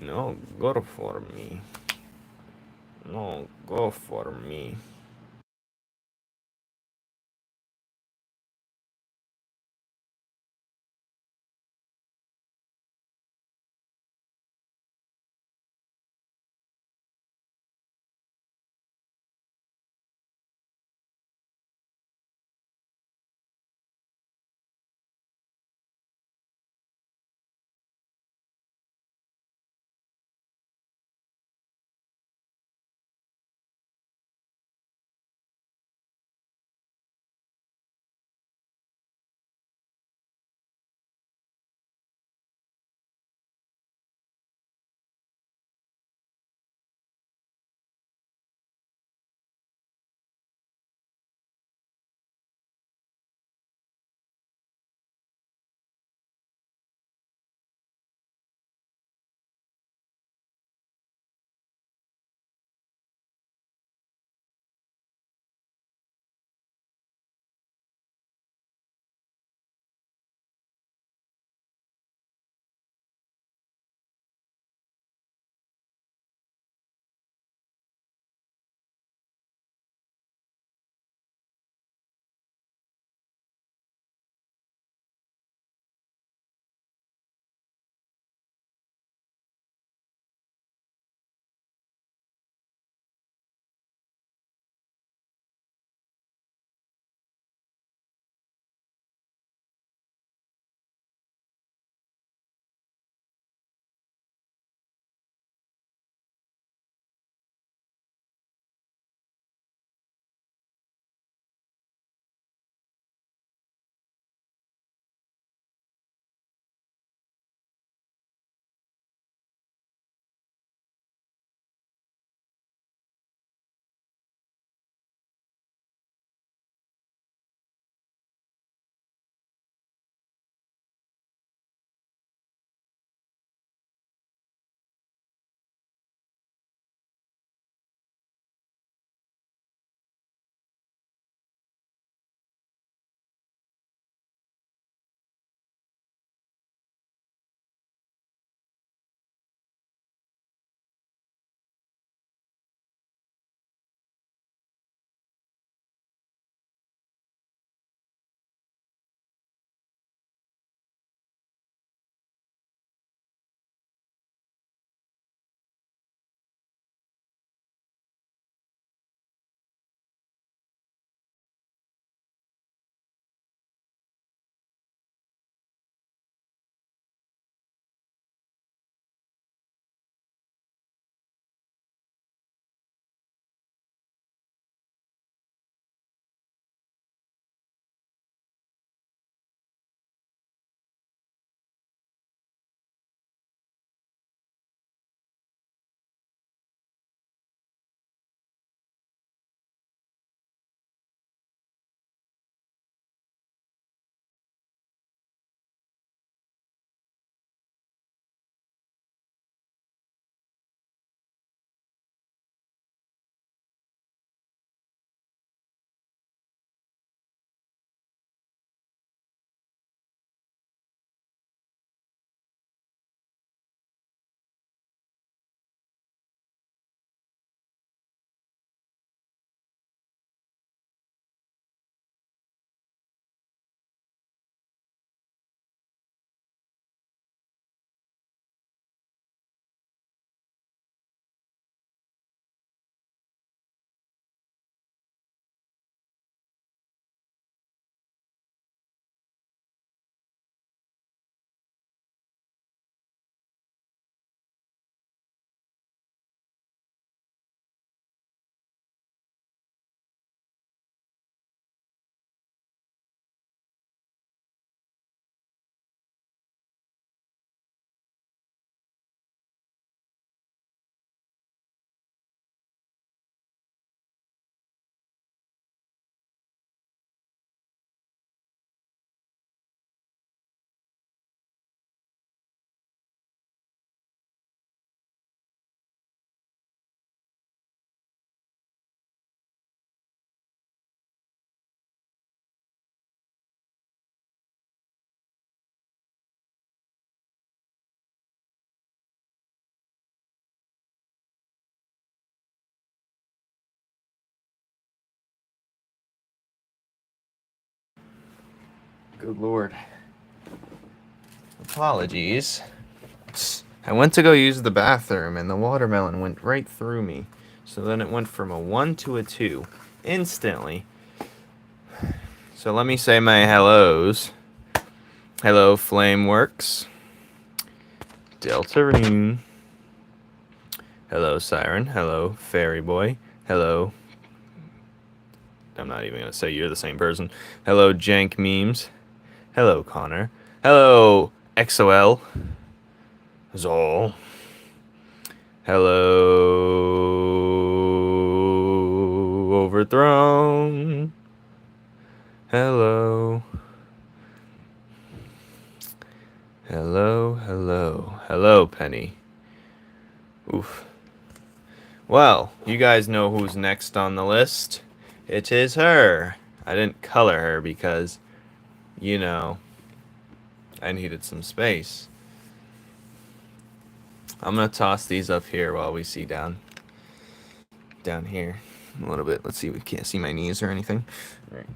No, go for me. No, go for me. Good Lord. Apologies. I went to go use the bathroom and the watermelon went right through me. So then it went from a 1 to a 2 instantly. So let me say my hellos. Hello, Flameworks. Deltarine. Hello, Siren. Hello, Fairy Boy. Hello. I'm not even going to say you're the same person. Hello, Jank Memes. Hello, Connor. Hello, XOL. Zol. Hello, Overthrown. Hello. Hello, hello. Hello, Penny. Oof. Well, you guys know who's next on the list. It is her. I didn't color her because, you know, I needed some space. I'm going to toss these up here while we see down here a little bit. Let's see, we can't see my knees or anything. All right.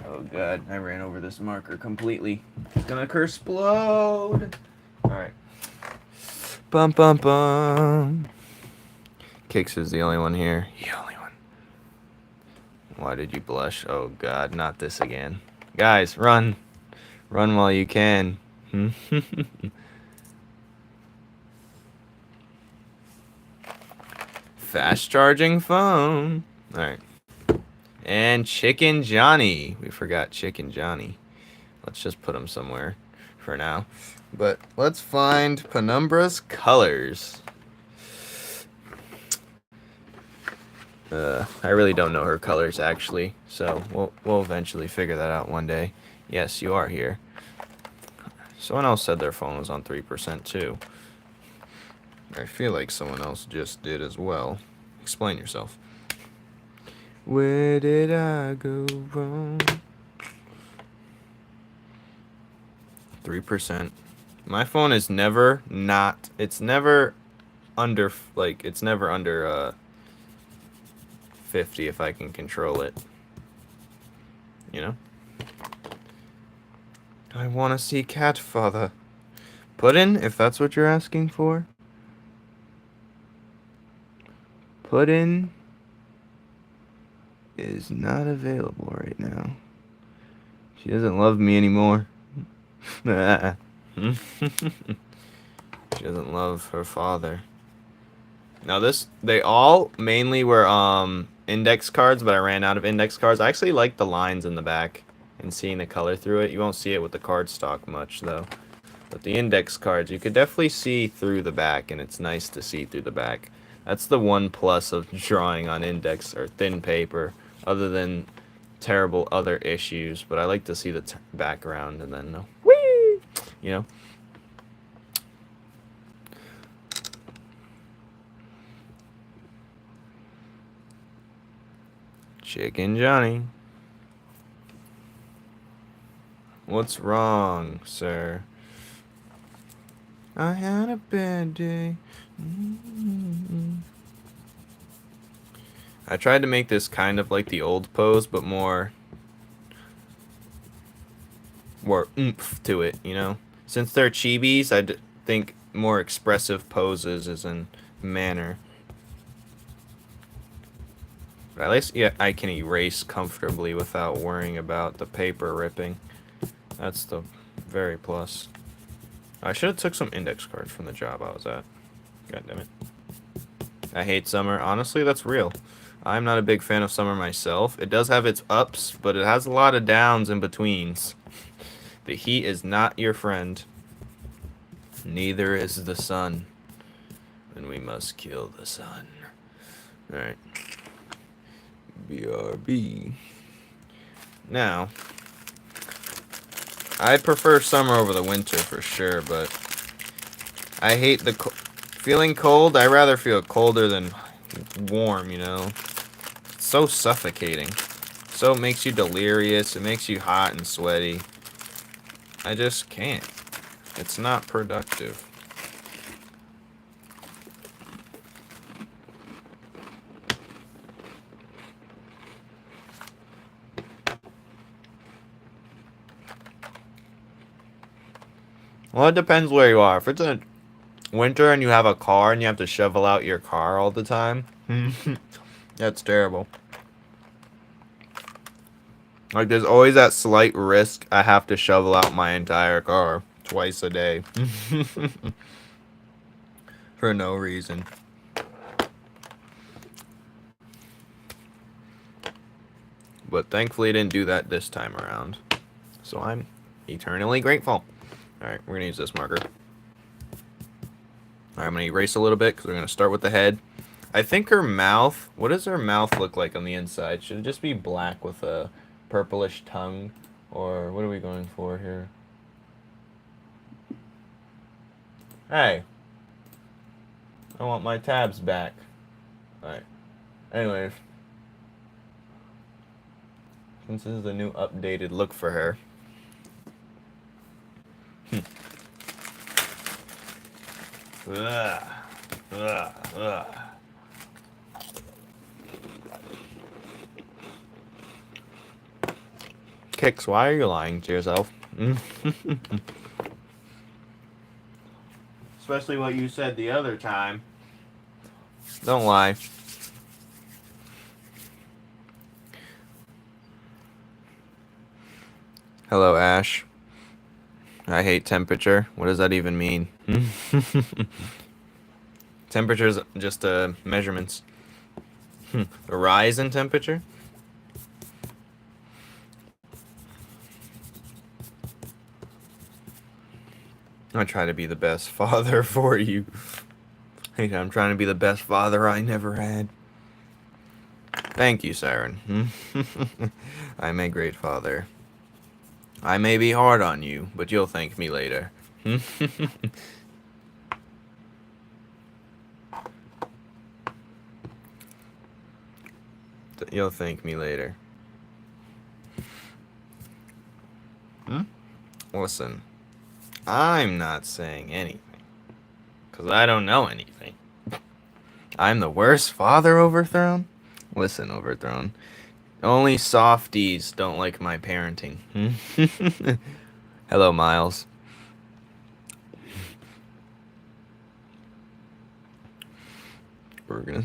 Oh god, I ran over this marker completely. It's gonna explode. Alright. Bum bum bum. Kix is the only one here. The only one. Why did you blush? Oh god, not this again. Guys, run. Run while you can. Fast charging phone. Alright. And Chicken Johnny. We forgot Chicken Johnny. Let's just put him somewhere for now. But let's find Penumbra's colors. I really don't know her colors, actually. So we'll eventually figure that out one day. Yes, you are here. Someone else said their phone was on 3% too. I feel like someone else just did as well. Explain yourself. Where did I go wrong? 3%. My phone is never not. It's never under, like, it's never under 50 if I can control it. You know? I want to see Cat Father. Puddin', if that's what you're asking for. Puddin' is not available right now. She doesn't love me anymore. She doesn't love her father. Now they all mainly were index cards, but I ran out of index cards. I actually like the lines in the back and seeing the color through it. You won't see it with the card stock much though. But the index cards, you could definitely see through the back, and it's nice to see through the back. That's the one plus of drawing on index or thin paper, other than terrible other issues. But I like to see the background and then whee! You know? Chicken Johnny. What's wrong, sir? I had a bad day. I tried to make this kind of like the old pose, but more oomph to it, you know? Since they're chibis, I think more expressive poses is in manner. But at least, yeah, I can erase comfortably without worrying about the paper ripping. That's the very plus. I should have took some index cards from the job I was at. God damn it. I hate summer. Honestly, that's real. I'm not a big fan of summer myself. It does have its ups, but it has a lot of downs in betweens. The heat is not your friend. Neither is the sun. And we must kill the sun. Alright. BRB. Now, I prefer summer over the winter for sure, but I hate the feeling cold. I rather feel colder than warm, you know. It's so suffocating. So it makes you delirious. It makes you hot and sweaty. I just can't. It's not productive. Well, it depends where you are. If it's in winter and you have a car and you have to shovel out your car all the time, that's terrible. Like, there's always that slight risk I have to shovel out my entire car twice a day. For no reason. But thankfully, I didn't do that this time around. So I'm eternally grateful. Alright, we're going to use this marker. Alright, I'm going to erase a little bit because we're going to start with the head. I think her mouth, what does her mouth look like on the inside? Should it just be black with a purplish tongue? Or what are we going for here? Hey, I want my tabs back. Alright, anyways. Since this is a new updated look for her. Ugh. Ugh. Ugh. Kix, why are you lying to yourself? Especially what you said the other time. Don't lie. Hello, Ash. I hate temperature. What does that even mean? Temperature's just measurements. A rise in temperature? I try to be the best father for you. Hey, I'm trying to be the best father I never had. Thank you, Siren. I'm a great father. I may be hard on you, but you'll thank me later. You'll thank me later. Listen, I'm not saying anything, because I don't know anything. I'm the worst father, Overthrown? Listen, Overthrown. Only softies don't like my parenting. Hello, Miles. I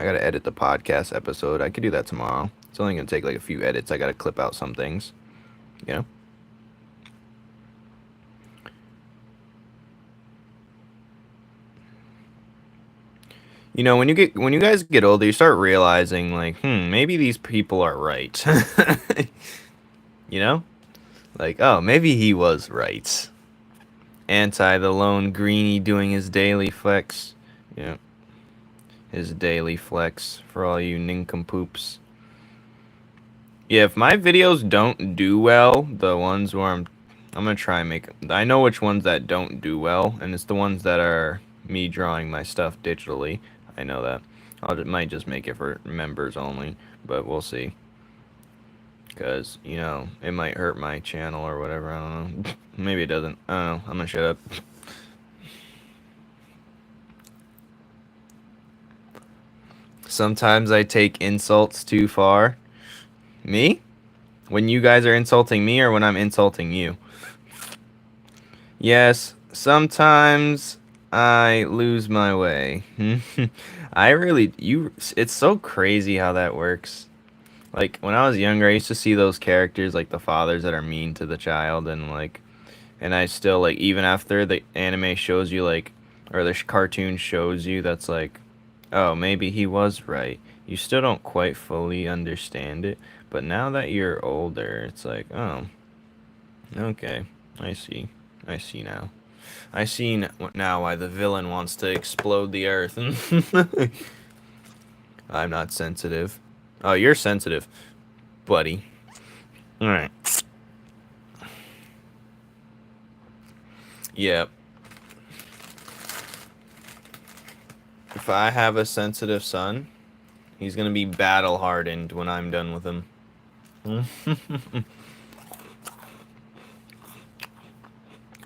gotta edit the podcast episode. I could do that tomorrow. It's only gonna take like a few edits. I gotta clip out some things. You know? You know, when you guys get older, you start realizing like, maybe these people are right. You know? Like, oh, maybe he was right. Anti the lone greenie doing his daily flex. Yeah. His daily flex for all you nincompoops. Yeah, if my videos don't do well, the ones where I'm gonna try and make... I know which ones that don't do well, and it's the ones that are me drawing my stuff digitally. I know that. Might just make it for members only, but we'll see. Because, you know, it might hurt my channel or whatever, I don't know. Maybe it doesn't. I don't know. I'm gonna shut up. Sometimes I take insults too far. Me? When you guys are insulting me or when I'm insulting you? Yes, sometimes I lose my way. It's so crazy how that works. Like, when I was younger, I used to see those characters, like the fathers that are mean to the child, and like, and I still, like, even after the anime shows you, like, or the cartoon shows you that's like, oh, maybe he was right. You still don't quite fully understand it, but now that you're older, it's like, oh, okay, I see. I see now. I see now why the villain wants to explode the earth. I'm not sensitive. Oh, you're sensitive, buddy. Alright. Yep. If I have a sensitive son, he's gonna be battle hardened when I'm done with him.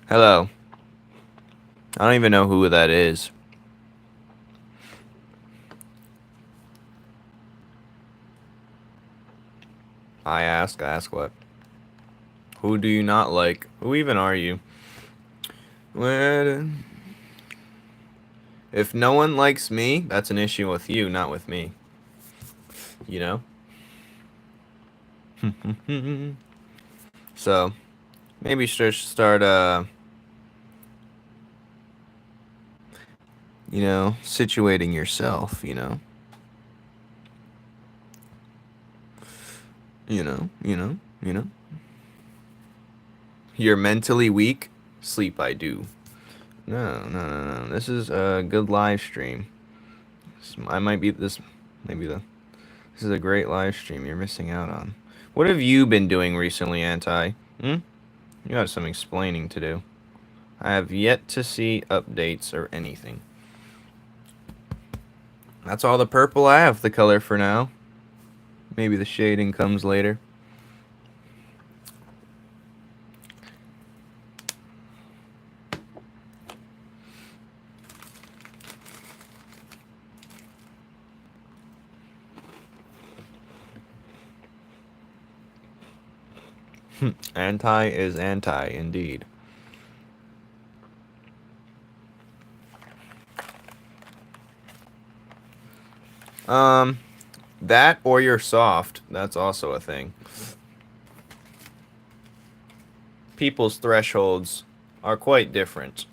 Hello. I don't even know who that is. I ask what? Who do you not like? Who even are you? Well, if no one likes me, that's an issue with you, not with me. You know? So, maybe start, situating yourself, you know. You're mentally weak? Sleep I do. No, no, no, no. This is a good live stream. I might be this, maybe this is a great live stream you're missing out on. What have you been doing recently, Anti? Hmm? You have some explaining to do. I have yet to see updates or anything. That's all the purple I have the color for now. Maybe the shading comes later. Anti is anti, indeed. That or you're soft. That's also a thing. People's thresholds are quite different.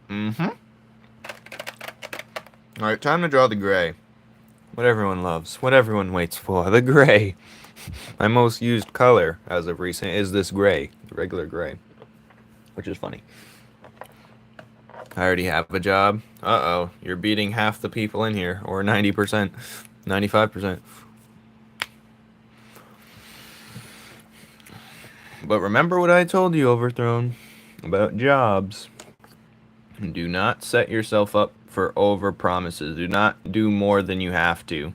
Mm-hmm. Alright, time to draw the gray. What everyone loves. What everyone waits for. The gray. My most used color as of recent is this gray. The regular gray. Which is funny. I already have a job. Uh-oh. You're beating half the people in here. Or 90%. 95%. But remember what I told you, Overthrown, about jobs. Do not set yourself up for over-promises. Do not do more than you have to.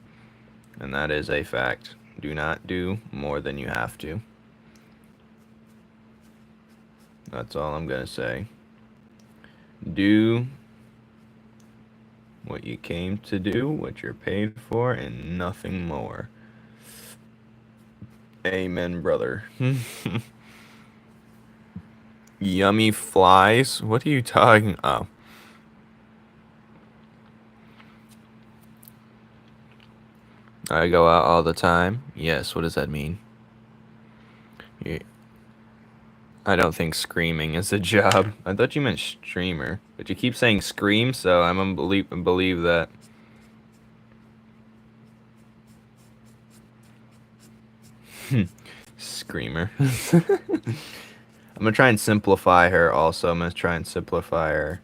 And that is a fact. Do not do more than you have to. That's all I'm going to say. Do what you came to do, what you're paid for, and nothing more. Amen, brother. Yummy flies? What are you talking? Oh. I go out all the time. Yes, what does that mean? Yeah. I don't think screaming is a job. I thought you meant streamer. But you keep saying scream, so I'm gonna believe that. Screamer. I'm gonna try and simplify her also. I'm gonna try and simplify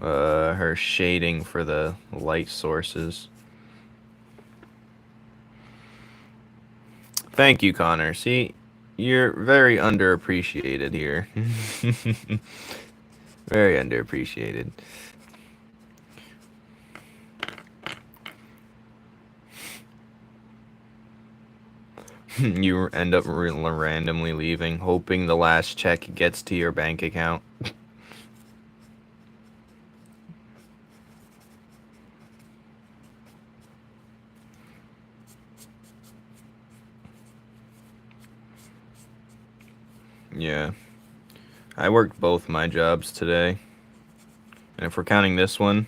her shading for the light sources. Thank you, Connor. See, you're very underappreciated here. Very underappreciated. You end up randomly leaving, hoping the last check gets to your bank account. Yeah. I worked both my jobs today. And if we're counting this one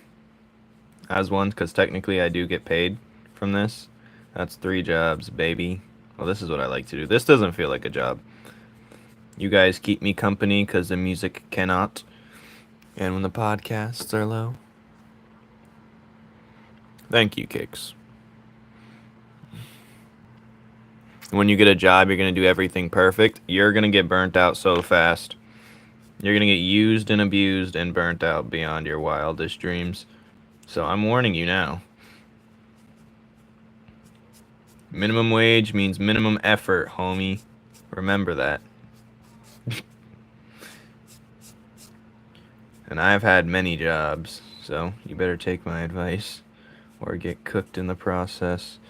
as one, because technically I do get paid from this, that's 3 jobs, baby. Well, this is what I like to do. This doesn't feel like a job. You guys keep me company because the music cannot. And when the podcasts are low. Thank you, Kicks. When you get a job, you're going to do everything perfect. You're going to get burnt out so fast. You're going to get used and abused and burnt out beyond your wildest dreams. So I'm warning you now. Minimum wage means minimum effort, homie. Remember that. And I've had many jobs, so you better take my advice or get cooked in the process.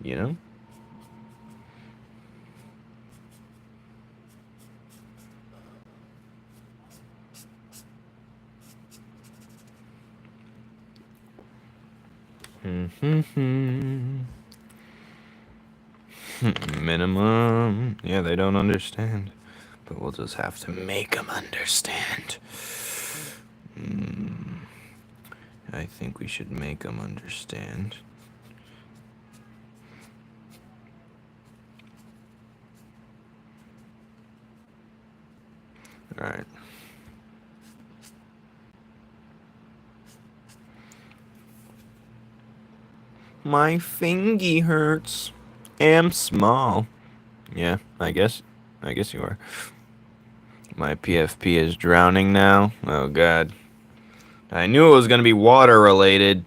You know? Minimum. Yeah, they don't understand. But we'll just have to make them understand. I think we should make them understand. Alright. My fingy hurts. Am small. Yeah, I guess you are. My PFP is drowning now. Oh god. I knew it was gonna be water related.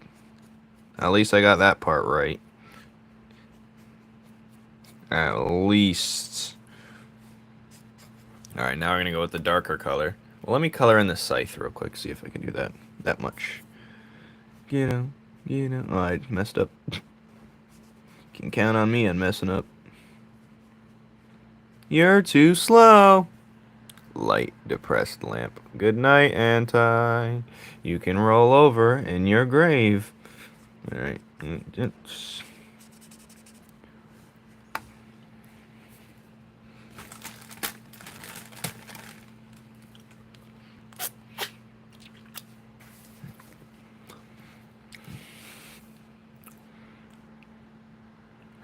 At least I got that part right. At least. Alright, now we're gonna go with the darker color. Well, let me color in the scythe real quick, see if I can do that much. You know. Oh, I messed up. Can count on me on messing up. You're too slow. Light depressed lamp. Good night, Anti. You can roll over in your grave. Alright.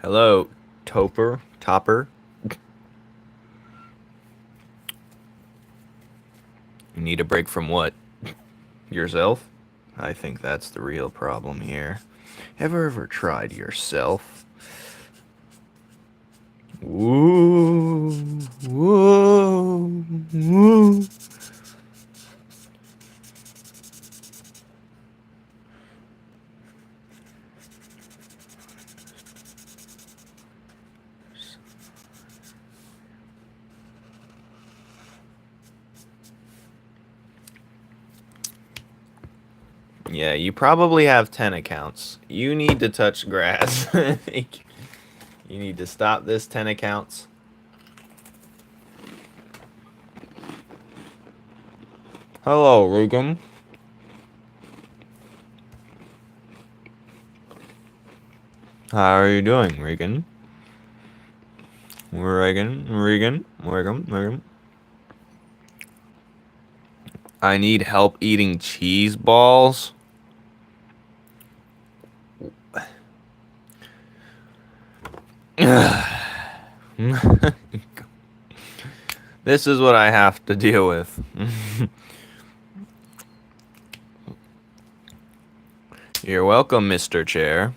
Hello, Topper. You need a break from what? Yourself? I think that's the real problem here. Ever tried yourself? Woo, woo, woo. Yeah, you probably have 10 accounts. You need to touch grass. You need to stop this 10 accounts. Hello, Regan. How are you doing, Regan? Regan. I need help eating cheese balls. This is what I have to deal with. You're welcome, Mr. Chair.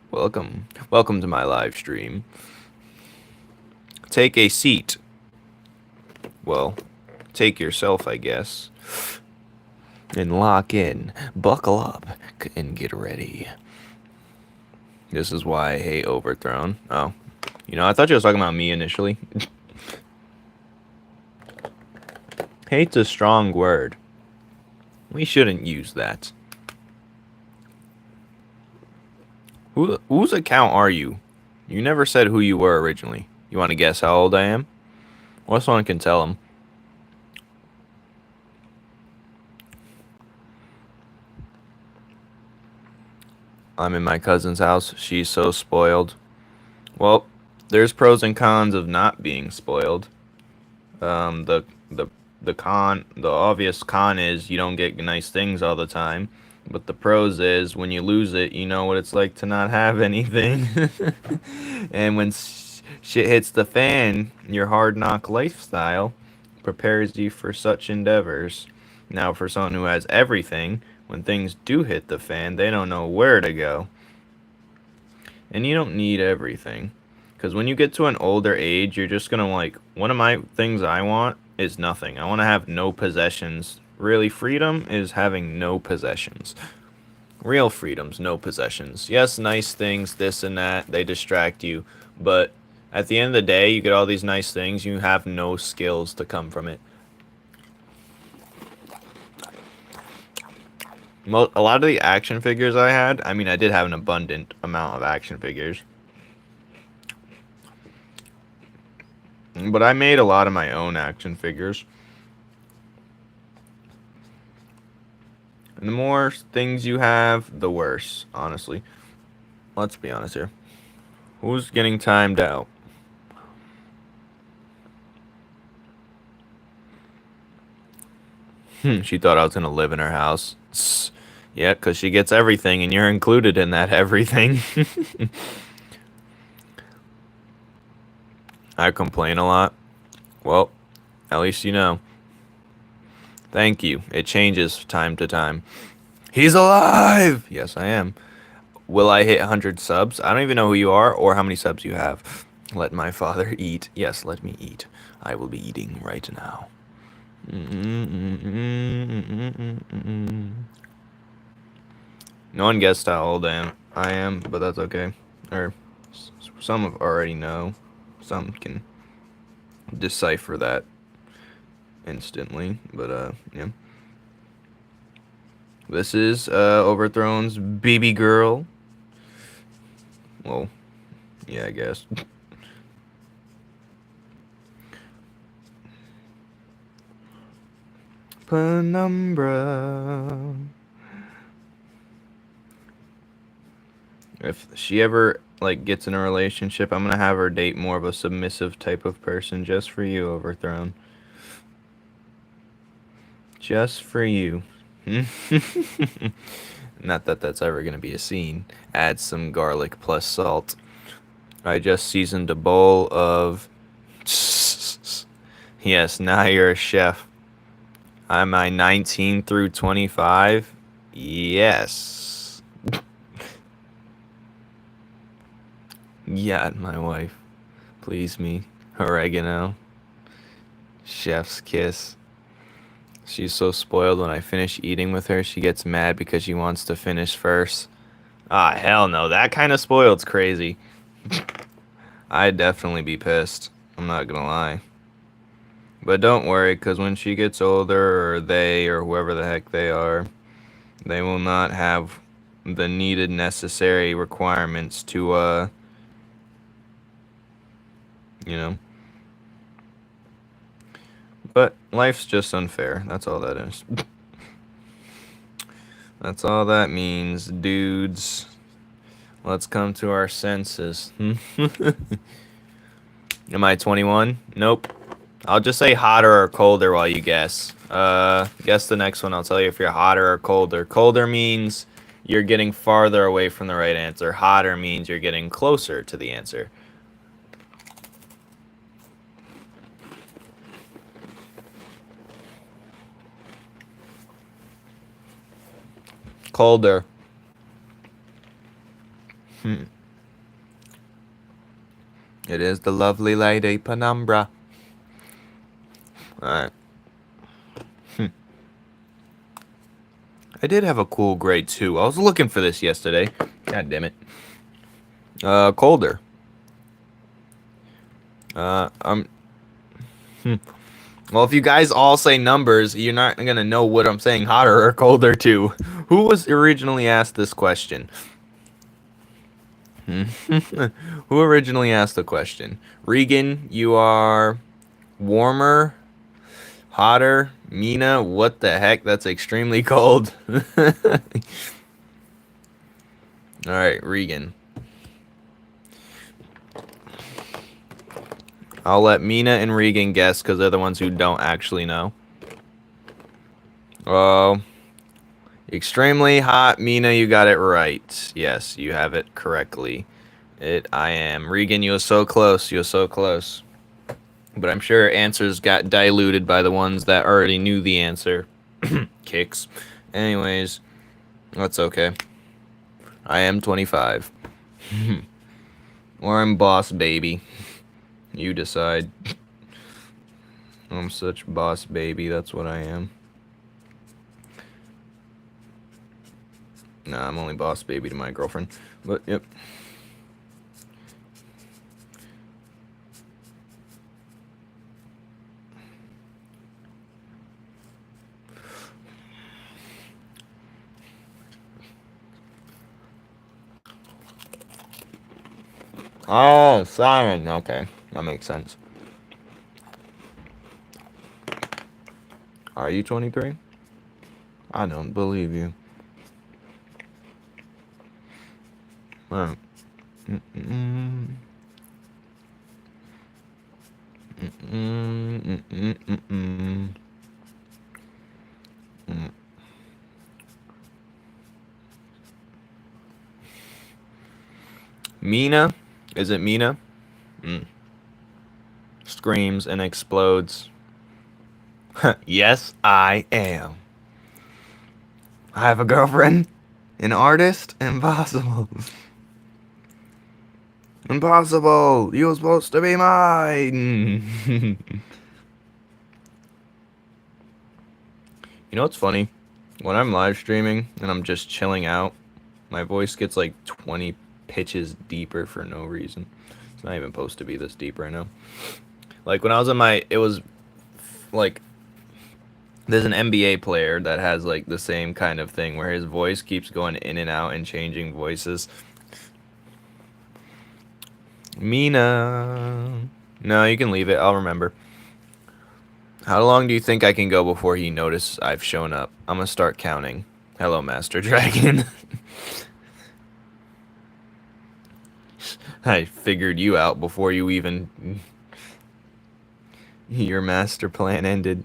Welcome. Welcome to my live stream. Take a seat. Well, take yourself, I guess. And lock in. Buckle up and get ready. This is why I hate Overthrown. Oh. You know, I thought you was talking about me initially. Hate's a strong word. We shouldn't use that. Whose account are you? You never said who you were originally. You want to guess how old I am? Well, someone can tell him. I'm in my cousin's house. She's so spoiled. Well, there's pros and cons of not being spoiled. The obvious con is you don't get nice things all the time. But the pros is when you lose it, you know what it's like to not have anything. And when shit hits the fan, your hard knock lifestyle prepares you for such endeavors. Now, for someone who has everything, when things do hit the fan, they don't know where to go. And you don't need everything. Because when you get to an older age, you're just going to like, one of my things I want is nothing. I want to have no possessions. Really, freedom is having no possessions. Real freedom's no possessions. Yes, nice things, this and that, they distract you. But at the end of the day, you get all these nice things, you have no skills to come from it. A lot of the action figures I had, I mean, I did have an abundant amount of action figures. But I made a lot of my own action figures. And the more things you have, the worse, honestly. Let's be honest here. Who's getting timed out? She thought I was going to live in her house. Yeah, because she gets everything, and you're included in that everything. I complain a lot. Well, at least you know. Thank you. It changes time to time. He's alive! Yes, I am. Will I hit 100 subs? I don't even know who you are or how many subs you have. Let my father eat. Yes, let me eat. I will be eating right now. No one guessed how old I am, but that's okay. Or some of already know. Some can decipher that instantly, but yeah. This is Overthrown's baby girl. Well, yeah, I guess. Penumbra. If she ever like gets in a relationship, I'm gonna have her date more of a submissive type of person just for you, Overthrown. Just for you. Not that that's ever gonna be a scene. Add some garlic plus salt. I just seasoned a bowl of. Yes, now you're a chef. Am I 19 through 25? Yes. Yeah, my wife. Please me. Oregano. Chef's kiss. She's so spoiled when I finish eating with her, she gets mad because she wants to finish first. Ah, hell no. That kind of spoiled's crazy. I'd definitely be pissed. I'm not gonna lie. But don't worry, because when she gets older, or they, or whoever the heck they are, they will not have the needed necessary requirements to, you know. But life's just unfair. That's all that is. That's all that means, dudes. Let's come to our senses. Am I 21? Nope. I'll just say hotter or colder while you guess. Guess the next one. I'll tell you if you're hotter or colder. Colder means you're getting farther away from the right answer. Hotter means you're getting closer to the answer. Colder. It is the lovely lady Penumbra. Alright. I did have a cool grade 2. I was looking for this yesterday. God damn it. Colder. I'm... Well, if you guys all say numbers, you're not gonna know what I'm saying hotter or colder to. Who was originally asked this question? Who originally asked the question? Regan, you are warmer, hotter. Mina, what the heck? That's extremely cold. Alright, Regan. I'll let Mina and Regan guess because they're the ones who don't actually know. Oh. Extremely hot. Mina, you got it right. Yes, you have it correctly. I am. Regan, you were so close. You were so close. But I'm sure answers got diluted by the ones that already knew the answer. Kicks. Anyways, that's okay. I am 25. Or I'm boss baby. You decide. I'm such boss baby, that's what I am. Nah, I'm only boss baby to my girlfriend. But, yep. Oh, Simon. Okay, that makes sense. Are you 23? I don't believe you. Well, mm-mm. Mm-mm. Mm-mm. Mm. Mina? Is it Mina? Mm. Screams and explodes. Yes, I am. I have a girlfriend. An artist? Impossible. Impossible! You were supposed to be mine! You know what's funny? When I'm live streaming and I'm just chilling out, my voice gets like 20 pitches deeper for no reason. It's not even supposed to be this deep right now. Like when I was in my, it was like, there's an NBA player that has like the same kind of thing where his voice keeps going in and out and changing voices. Mina. No, you can leave it. I'll remember. How long do you think I can go before he notices I've shown up? I'm gonna start counting. Hello, Master Dragon. I figured you out before you even... Your master plan ended.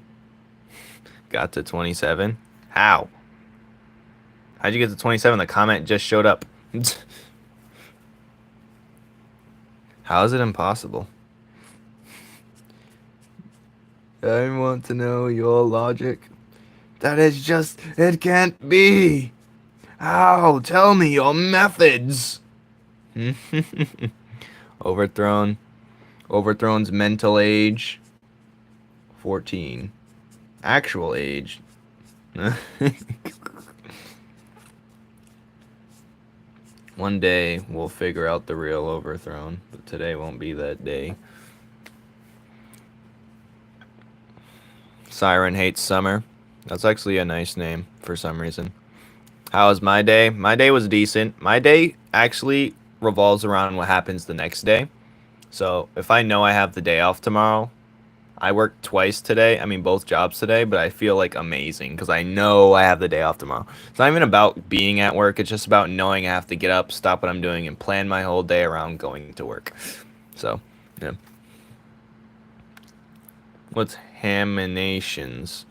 Got to 27? How? How'd you get to 27? The comment just showed up. How is it impossible? I want to know your logic. That is just... It can't be! How? Tell me your methods! Overthrown. Overthrown's mental age. 14. Actual age. One day we'll figure out the real Overthrown, but today won't be that day. Siren hates summer. That's actually a nice name for some reason. How was my day? My day was decent. My day actually revolves around what happens the next day. So if I know I have the day off tomorrow, I worked twice today. I mean, both jobs today, but I feel like amazing because I know I have the day off tomorrow. It's not even about being at work. It's just about knowing I have to get up, stop what I'm doing, and plan my whole day around going to work. So, yeah. What's Haminations?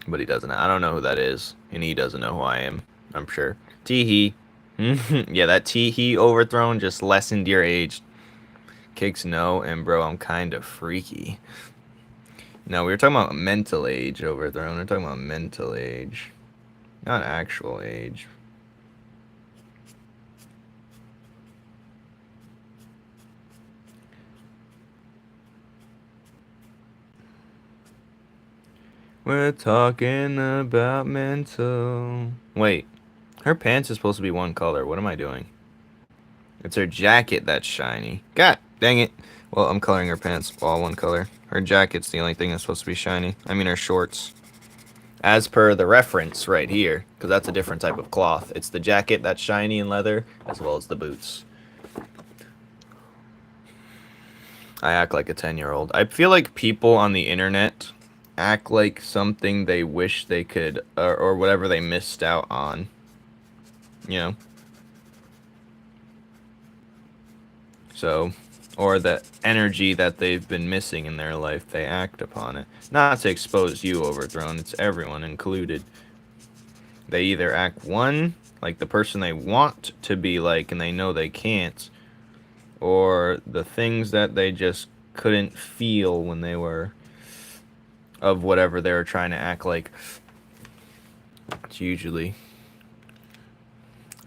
But he doesn't. I don't know who that is, and he doesn't know who I am. I'm sure. Teehee. Yeah, that teehee overthrown just lessened your age. Kicks no, and bro, I'm kind of freaky. No, we were talking about mental age overthrown. We're talking about mental age, not actual age. We're talking about mental. Wait, her pants is supposed to be one color. What am I doing? It's her jacket that's shiny. God dang it. Well, I'm coloring her pants all one color. Her jacket's the only thing that's supposed to be shiny. I mean her shorts. As per the reference right here, because that's a different type of cloth. It's the jacket that's shiny and leather, as well as the boots. I act like a 10-year-old. I feel like people on the internet act like something they wish they could, or whatever they missed out on. You know? So, or the energy that they've been missing in their life, they act upon it. Not to expose you, Overthrown, it's everyone included. They either act one, like the person they want to be like and they know they can't, or the things that they just couldn't feel when they were of whatever they were trying to act like. It's usually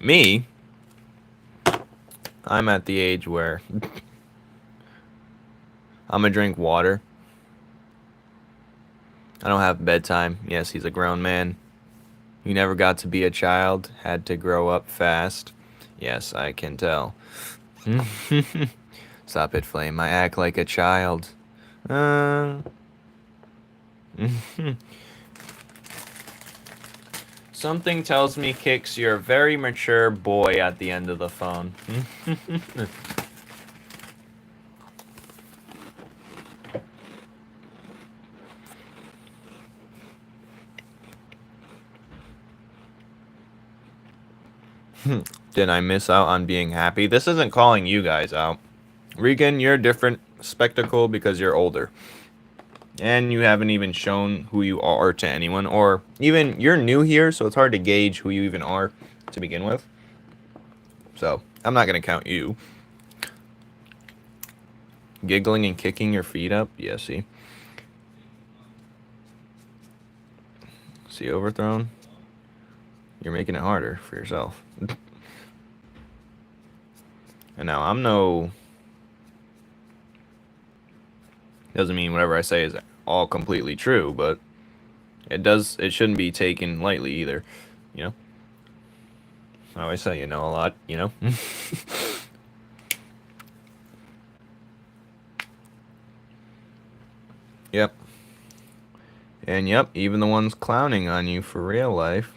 me. I'm at the age where I'm gonna drink water. I don't have bedtime. Yes, he's a grown man. You never got to be a child, had to grow up fast. Yes, I can tell. Stop it, Flame. I act like a child. Something tells me, Kix, you're a very mature boy at the end of the phone. Did I miss out on being happy? This isn't calling you guys out. Regan, you're a different spectacle because you're older. And you haven't even shown who you are to anyone. Or even, you're new here, so it's hard to gauge who you even are to begin with. So, I'm not going to count you. Giggling and kicking your feet up? Yeah, see? See, overthrown? You're making it harder for yourself. And now, I'm no... Doesn't mean whatever I say is all completely true, but it shouldn't be taken lightly either, you know? I always say you know a lot, you know? Yep. And yep, even the ones clowning on you for real life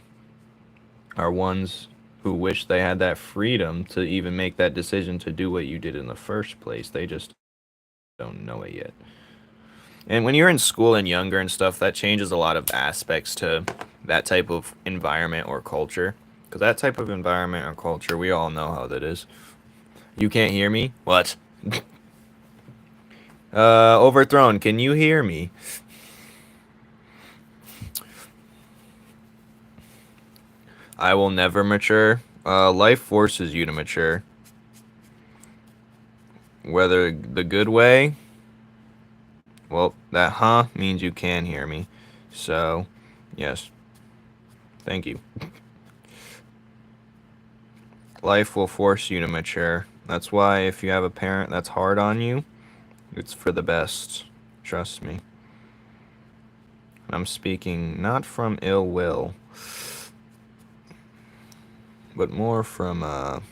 are ones who wish they had that freedom to even make that decision to do what you did in the first place. They just don't know it yet. And when you're in school and younger and stuff, that changes a lot of aspects to that type of environment or culture. Because that type of environment or culture, we all know how that is. You can't hear me? What? Overthrown, can you hear me? I will never mature. Life forces you to mature. Whether the good way, well, that huh means you can hear me. So, yes. Thank you. Life will force you to mature. That's why if you have a parent that's hard on you, it's for the best. Trust me. I'm speaking not from ill will, but more from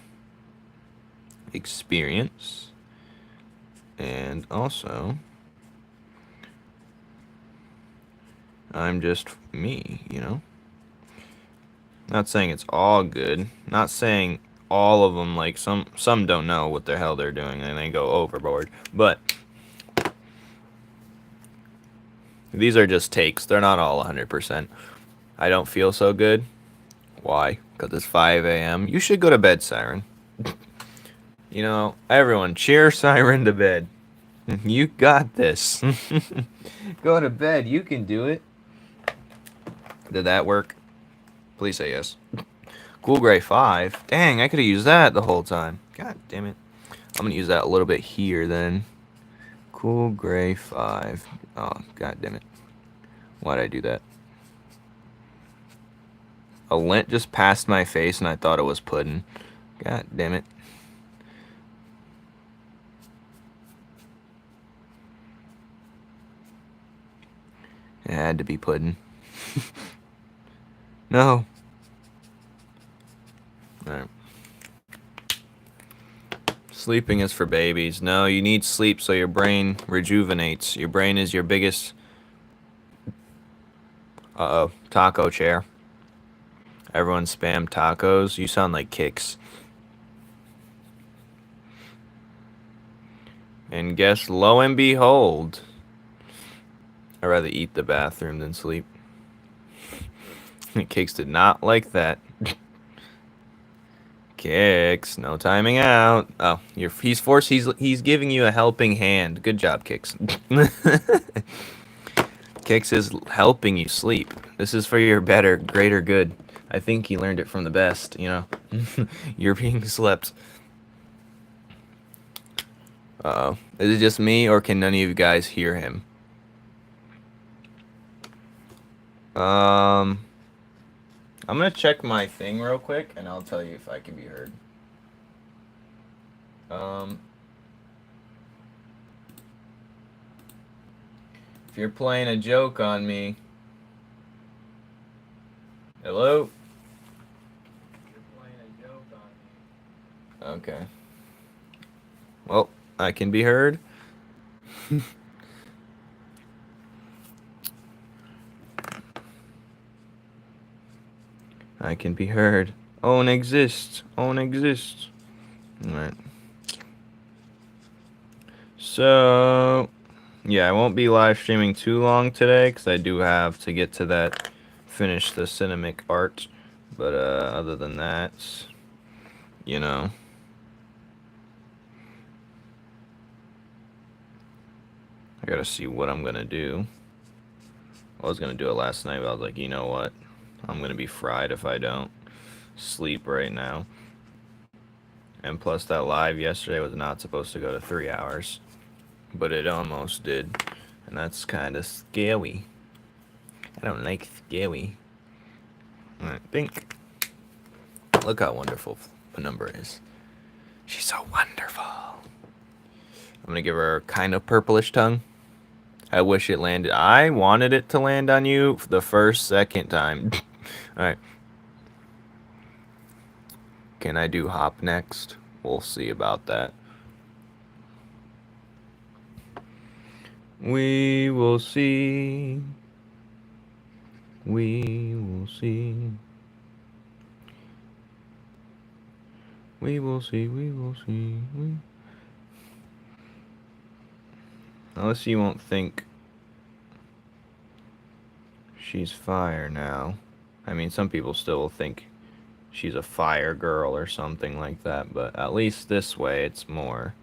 experience. And also, I'm just me, you know? Not saying it's all good. Not saying all of them, like, some don't know what the hell they're doing and they go overboard. But these are just takes. They're not all 100%. I don't feel so good. Why? Because it's 5 a.m. You should go to bed, Siren. You know, everyone, cheer Siren to bed. You got this. Go to bed. You can do it. Did that work? Please say yes. Cool Gray 5. Dang, I could have used that the whole time. God damn it. I'm going to use that a little bit here then. Cool Gray 5. Oh, god damn it. Why'd I do that? A lint just passed my face and I thought it was pudding. God damn it. It had to be pudding. No. Alright. Sleeping is for babies. No, you need sleep so your brain rejuvenates. Your brain is your biggest... Uh-oh. Taco chair. Everyone spam tacos. You sound like Kicks. And guess lo and behold, I'd rather eat the bathroom than sleep. Kicks did not like that. Kicks, no timing out. Oh, he's giving you a helping hand. Good job, Kicks. Kicks is helping you sleep. This is for your better, greater good. I think he learned it from the best, you know. You're being slept. Uh-oh. Is it just me, or can none of you guys hear him? I'm gonna check my thing real quick, and I'll tell you if I can be heard. If you're playing a joke on me... Hello? You're playing a joke on me. Okay. Well, I can be heard. I can be heard. Own exists. Own exists. Alright. So, yeah, I won't be live streaming too long today because I do have to get to that, finish the cinematic art. But other than that, you know. I gotta see what I'm gonna do. I was gonna do it last night, but I was like, you know what? I'm gonna be fried if I don't sleep right now. And plus, that live yesterday was not supposed to go to 3 hours, but it almost did, and that's kind of scary. I don't like scary. I think. Look how wonderful Penumbra is. She's so wonderful. I'm gonna give her kind of purplish tongue. I wish it landed. I wanted it to land on you the second time. Alright. Can I do hop next? We'll see about that. We will see. We will see. We will see. We will see. Unless you won't think she's fire now. I mean, some people still will think she's a fire girl or something like that, but at least this way it's more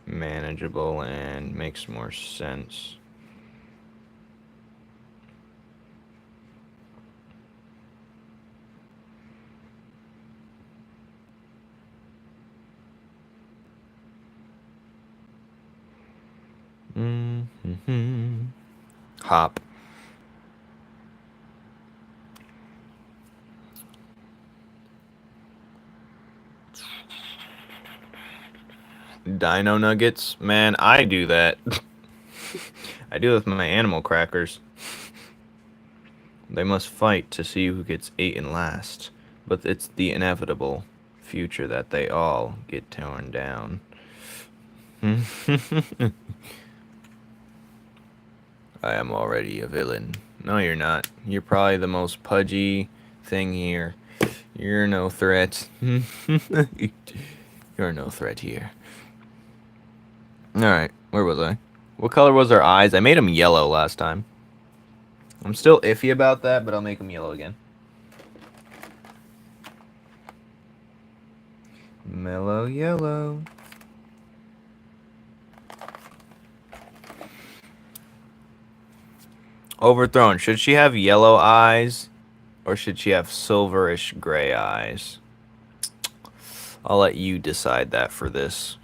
manageable and makes more sense. Hop. Dino nuggets? Man, I do that. I do it with my animal crackers. They must fight to see who gets eaten last, but it's the inevitable future that they all get torn down. I am already a villain. No, you're not. You're probably the most pudgy thing here. You're no threat. You're no threat here. Alright, where was I? What color was our eyes? I made them yellow last time. I'm still iffy about that, but I'll make them yellow again. Mellow yellow. Overthrown. Should she have yellow eyes? Or should she have silverish gray eyes? I'll let you decide that for this.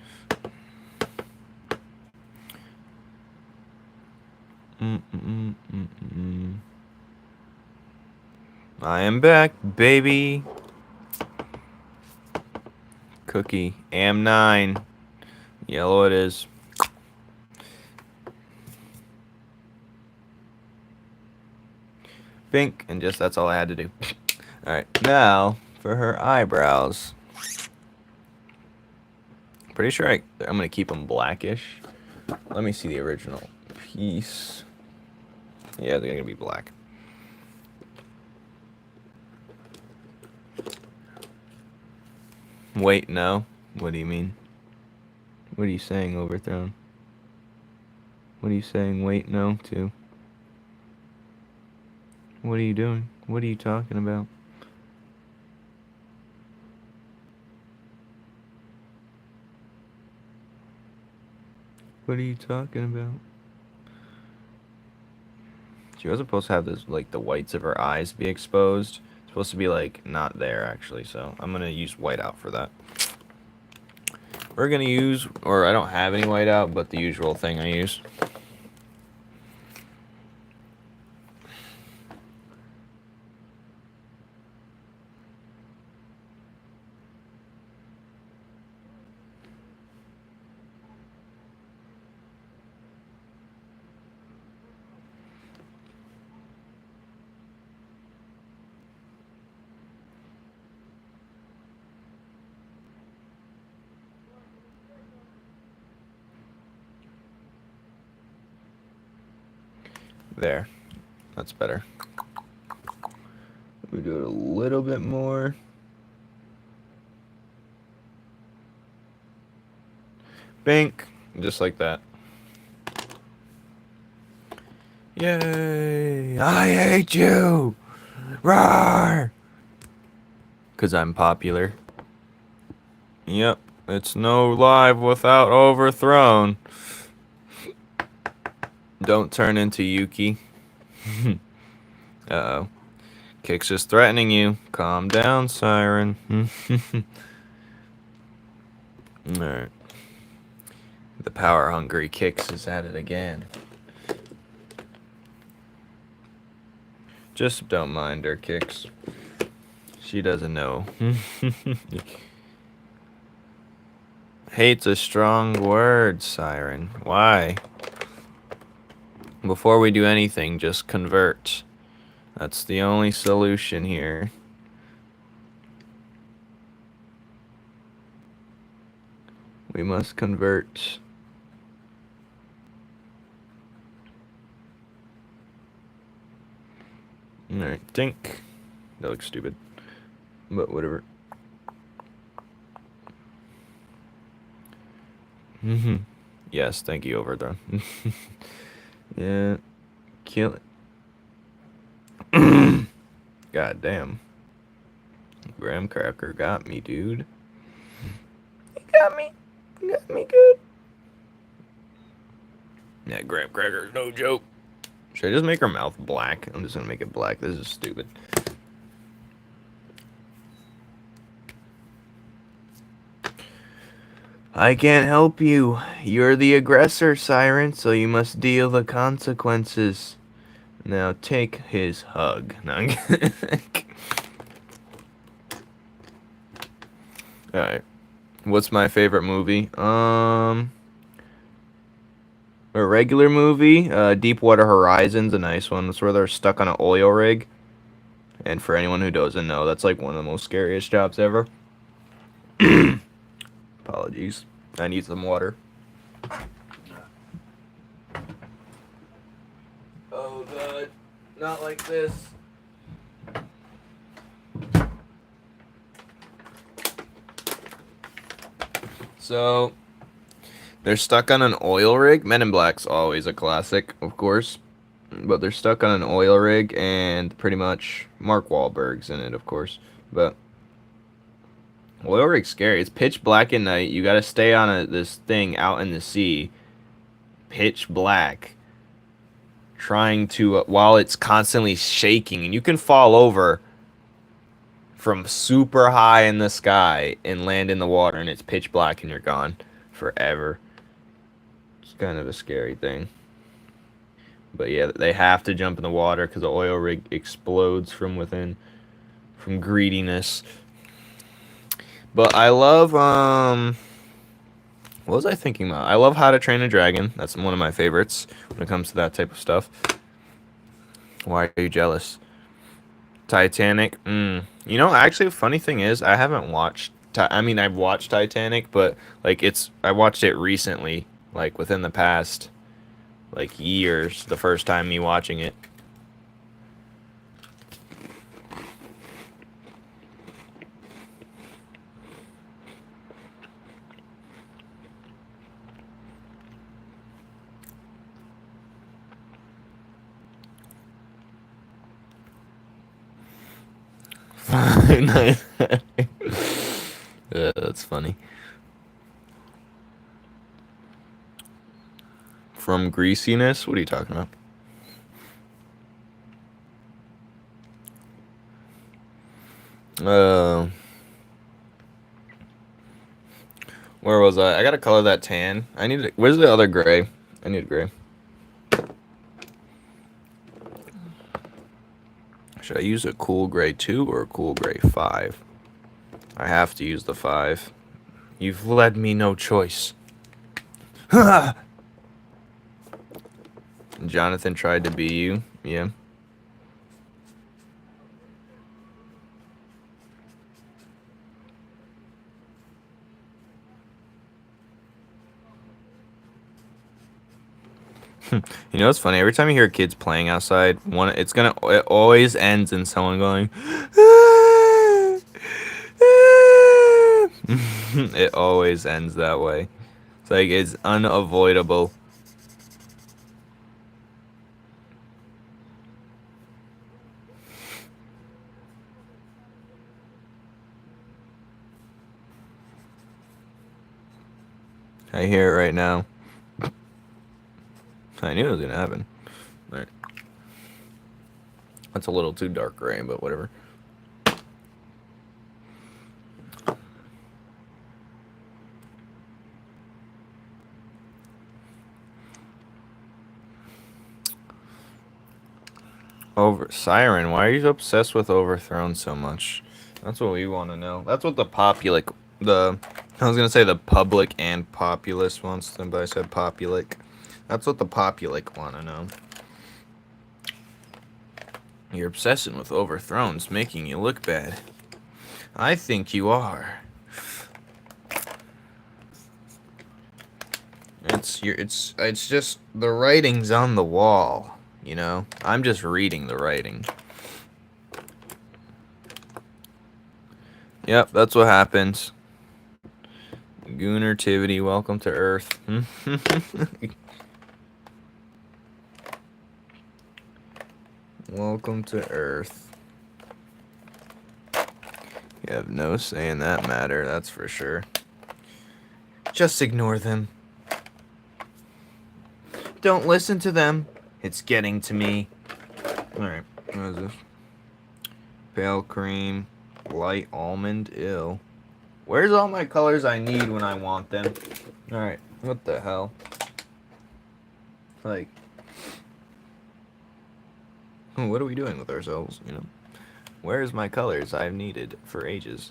I am back, baby. Cookie. AM9. Yellow it is. Pink. And just that's all I had to do. Alright, now for her eyebrows. Pretty sure I'm going to keep them blackish. Let me see the original piece. Yeah, they're going to be black. Wait, no. What do you mean? What are you saying, Overthrown? What are you saying, wait, no, to? What are you doing? What are you talking about? What are you talking about? She wasn't supposed to have this, like, the whites of her eyes be exposed. It's supposed to be, like, not there, actually, so I'm gonna use white out for that. We're gonna use, or I don't have any white out, but the usual thing I use. There. That's better. We do it a little bit more. Bink. Just like that. Yay! I hate you! Roar! Because I'm popular. Yep, it's no live without overthrown. Don't turn into Yuki. Uh-oh. Kix is threatening you. Calm down, Siren. Alright. The power-hungry Kix is at it again. Just don't mind her, Kix. She doesn't know. Hate's a strong word, Siren. Why? Before we do anything, just convert. That's the only solution here. We must convert. Alright, dink. That looks stupid. But whatever. Yes, thank you, Overdone. Yeah. Kill it. God damn. Graham Cracker got me, dude. He got me. He got me good. Yeah, Graham Cracker's no joke. Should I just make her mouth black? I'm just gonna make it black. This is stupid. I can't help you. You're the aggressor, Siren, so you must deal the consequences. Now take his hug. No, alright. What's my favorite movie? A regular movie. Deepwater Horizon's a nice one. It's where they're stuck on an oil rig. And for anyone who doesn't know, that's like one of the most scariest jobs ever. Apologies. I need some water. Oh god. Not like this. So, they're stuck on an oil rig. Men in Black's always a classic, of course. But they're stuck on an oil rig, and pretty much Mark Wahlberg's in it, of course. But oil rig's scary. It's pitch black at night. You gotta stay on this thing out in the sea. Pitch black. Trying to, while it's constantly shaking. And you can fall over from super high in the sky and land in the water, and it's pitch black and you're gone forever. It's kind of a scary thing. But yeah, they have to jump in the water because the oil rig explodes from within, from greediness. But I love, what was I thinking about? I love How to Train a Dragon. That's one of my favorites when it comes to that type of stuff. Why are you jealous? Titanic. You know, actually, the funny thing is, I haven't watched. I mean, I've watched Titanic, but like I watched it recently, like within the past, like years. The first time me watching it. That's funny. From greasiness? What are you talking about? Where was I? I gotta color that tan. I need to, where's the other gray? I need a gray. Should I use a cool gray 2 or a cool gray 5? I have to use the 5. You've led me no choice. Jonathan tried to be you. Yeah. You know what's funny? Every time you hear kids playing outside, it always ends in someone going. It always ends that way. It's like it's unavoidable. I hear it right now. I knew it was gonna happen. Alright. That's a little too dark gray, but whatever. Siren, why are you obsessed with Overthrown so much? That's what we want to know. That's what the I was gonna say the public and populace wants them, but I said populic. That's what the populic want to know. Your obsession with Overthrown's making you look bad. I think you are. It's just the writing's on the wall, you know? I'm just reading the writing. Yep, that's what happens. Goonertivity, welcome to Earth. Welcome to Earth. You have no say in that matter, that's for sure. Just ignore them. Don't listen to them. It's getting to me. Alright, what is this? Pale cream, light almond, ew. Where's all my colors I need when I want them? Alright, what the hell? Like, what are we doing with ourselves, you know? Where's my colors I've needed for ages?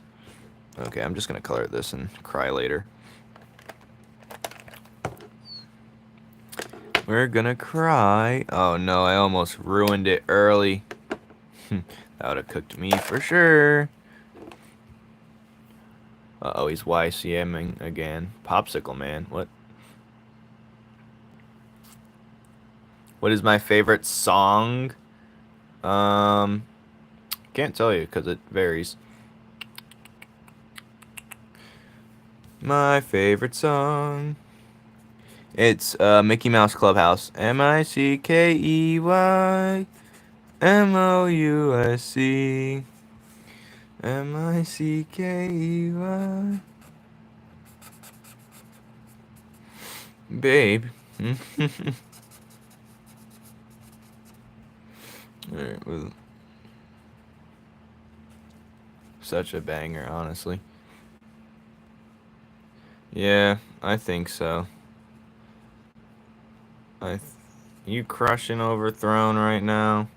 Okay, I'm just gonna color this and cry later. We're gonna cry. Oh no, I almost ruined it early. That would have cooked me for sure. Uh-oh, he's YCMing again. Popsicle Man, what? What is my favorite song? Can't tell you because it varies. My favorite song. It's Mickey Mouse Clubhouse. MICKEY MOUSC. MICKEY. Babe. Alright, well, such a banger, honestly. Yeah, I think so. You crushing Overthrown right now?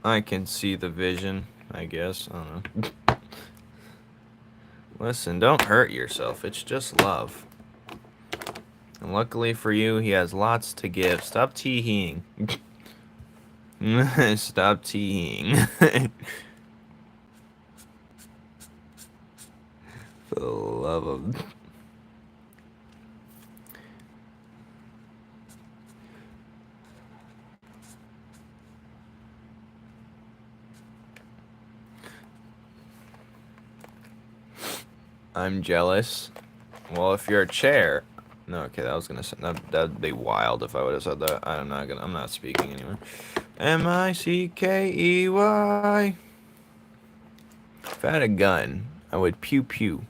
I can see the vision, I guess. I don't know. Listen, don't hurt yourself. It's just love. And luckily for you, he has lots to give. Stop teeing. Stop teeing. For the love of... I'm jealous. Well, if you're a chair... No, okay, that was gonna say... That'd be wild if I would have said that. I'm not speaking anymore. MICKEY. If I had a gun, I would pew pew.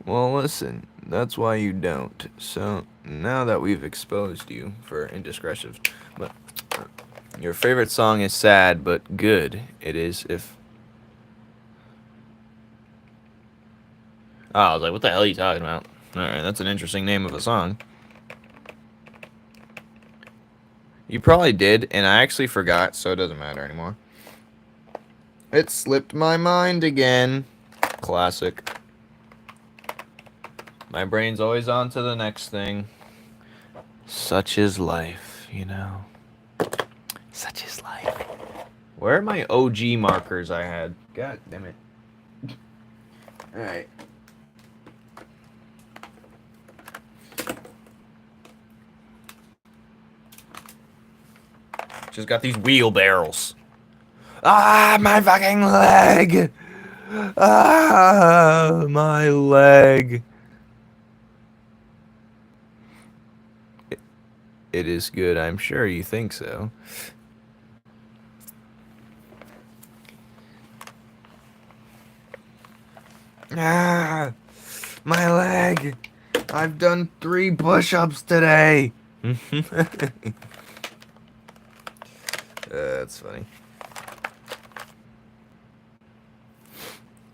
Well, listen, that's why you don't. So, now that we've exposed you for indiscretion, but your favorite song is sad, but good it is if... Oh, I was like, what the hell are you talking about? Alright, that's an interesting name of a song. You probably did, and I actually forgot, so it doesn't matter anymore. It slipped my mind again. Classic. My brain's always on to the next thing. Such is life, you know. Such is life. Where are my OG markers I had? God damn it. Alright. Just got these wheelbarrows. Ah, my fucking leg! Ah, my leg. It is good, I'm sure you think so. Ah, my leg. I've done 3 push-ups today. That's funny.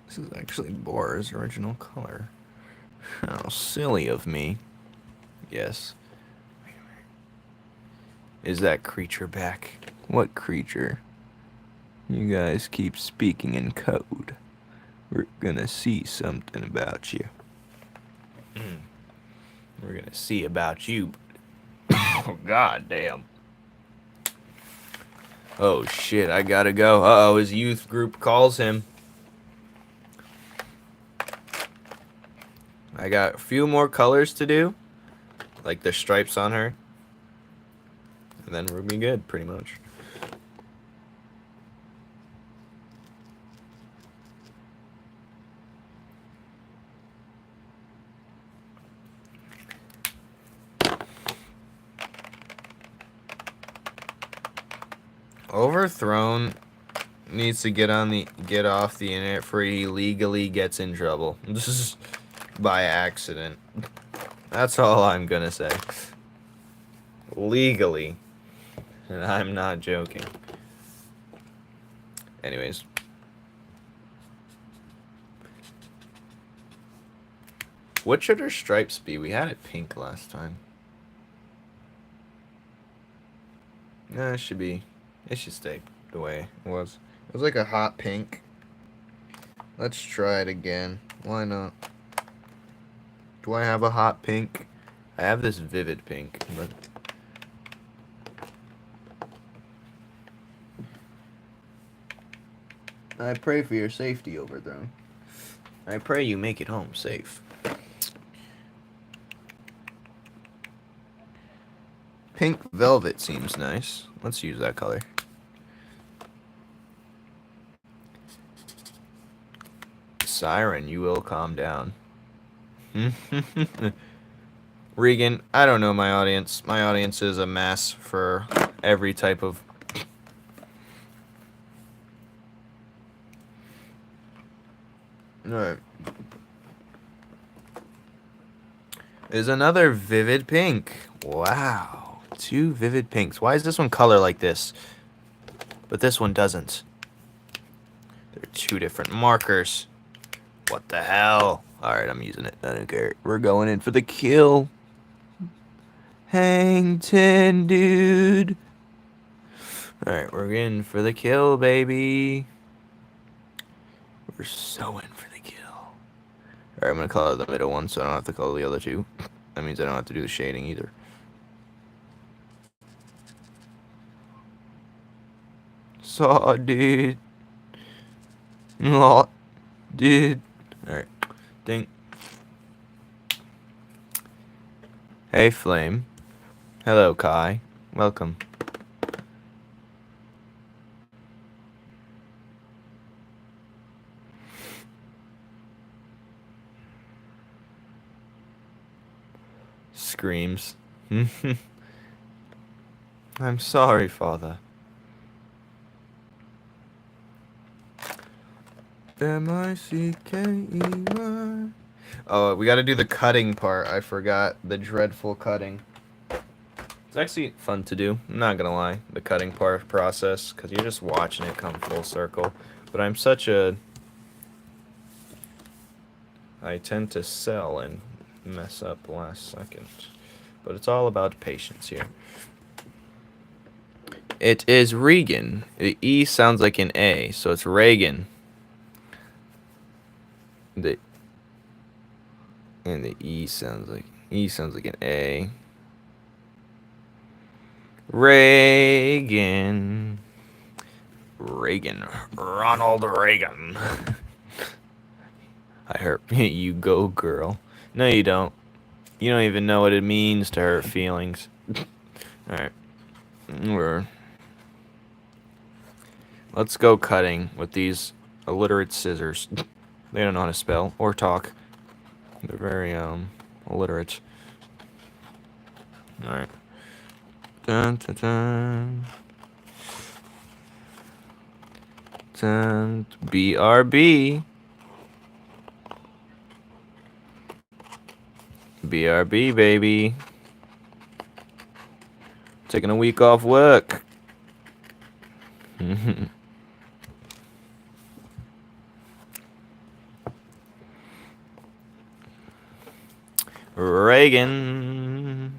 This is actually Boar's original color. How silly of me. Yes. Is that creature back? What creature? You guys keep speaking in code. We're gonna see something about you. We're gonna see about you. Oh, god damn. Oh shit, I gotta go. Uh-oh, his youth group calls him. I got a few more colors to do. Like the stripes on her. And then we'll be good, pretty much. Overthrown needs to get off the internet before he legally gets in trouble. This is by accident. That's all I'm gonna say. Legally. And I'm not joking. Anyways. What should her stripes be? We had it pink last time. No, it should stay the way it was. It was like a hot pink. Let's try it again. Why not? Do I have a hot pink? I have this vivid pink, but... I pray for your safety, Overthrown. I pray you make it home safe. Pink velvet seems nice. Let's use that color. Siren, you will calm down. Regan, I don't know my audience. My audience is a mess for every type of... Alright. Is another vivid pink. Wow. 2 vivid pinks. Why is this one color like this? But this one doesn't. They're 2 different markers. What the hell? Alright, I'm using it. I don't care. We're going in for the kill. Hang 10, dude. Alright, we're in for the kill, baby. We're so in for the kill. Alright, I'm going to color the middle one so I don't have to color the other 2. That means I don't have to do the shading either. Saw, dude. Lot, dude. Alright. Ding. Hey, Flame. Hello, Kai. Welcome. Screams. I'm sorry, Father. M-I-C-K-E-Y. Oh, we gotta do the cutting part. I forgot the dreadful cutting. It's actually fun to do. I'm not gonna lie. The cutting part process, because you're just watching it come full circle. But I'm such a... I tend to sell and mess up last second. But it's all about patience here. It is Regan. The E sounds like an A, so it's Reagan. And the E sounds like an A. Reagan. Ronald Reagan. I hurt you, go girl. No, you don't. You don't even know what it means to hurt feelings. Alright. Let's go cutting with these illiterate scissors. They don't know how to spell or talk. They're very, illiterate. Alright. Dun, dun, dun. Dun, BRB. BRB, baby. Taking a week off work. Reagan.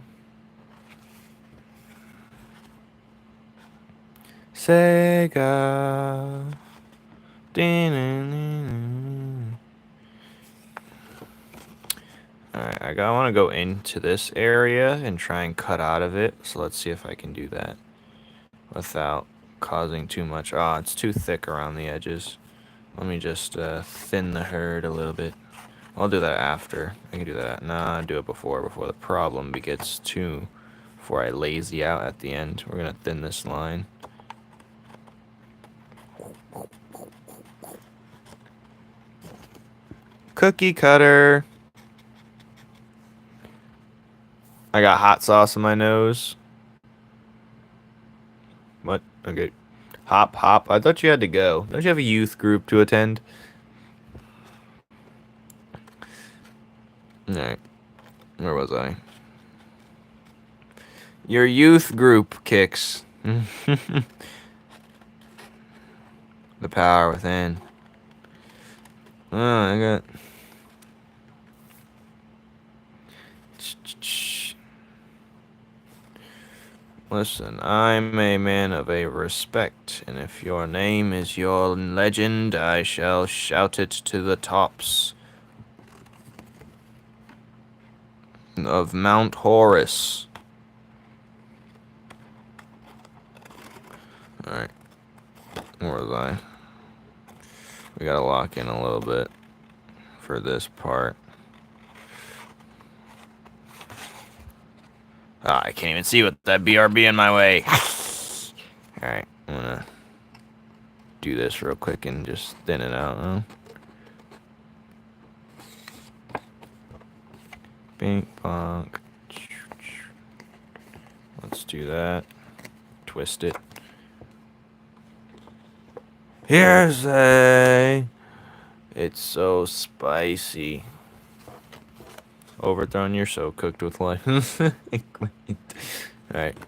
Sega. Alright, I want to go into this area and try and cut out of it. So let's see if I can do that without causing too much. Ah, it's too thick around the edges. Let me just thin the herd a little bit. I'll do that after. I can do that. Nah, I'll do it before the problem gets too... Before I lazy out at the end. We're going to thin this line. Cookie cutter. I got hot sauce in my nose. What? Okay. Hop, hop. I thought you had to go. Don't you have a youth group to attend? Alright. Where was I? Your youth group kicks. The power within. Oh, I got... Listen, I'm a man of a respect, and if your name is your legend, I shall shout it to the tops of Mount Horus. Alright. Where was I? We gotta lock in a little bit for this part. Ah, I can't even see with that BRB in my way. Alright, I'm gonna do this real quick and just thin it out, huh? Bing, bonk. Let's do that. Twist it. Here's a... It's so spicy. Overthrown, you're so cooked with life. Alright.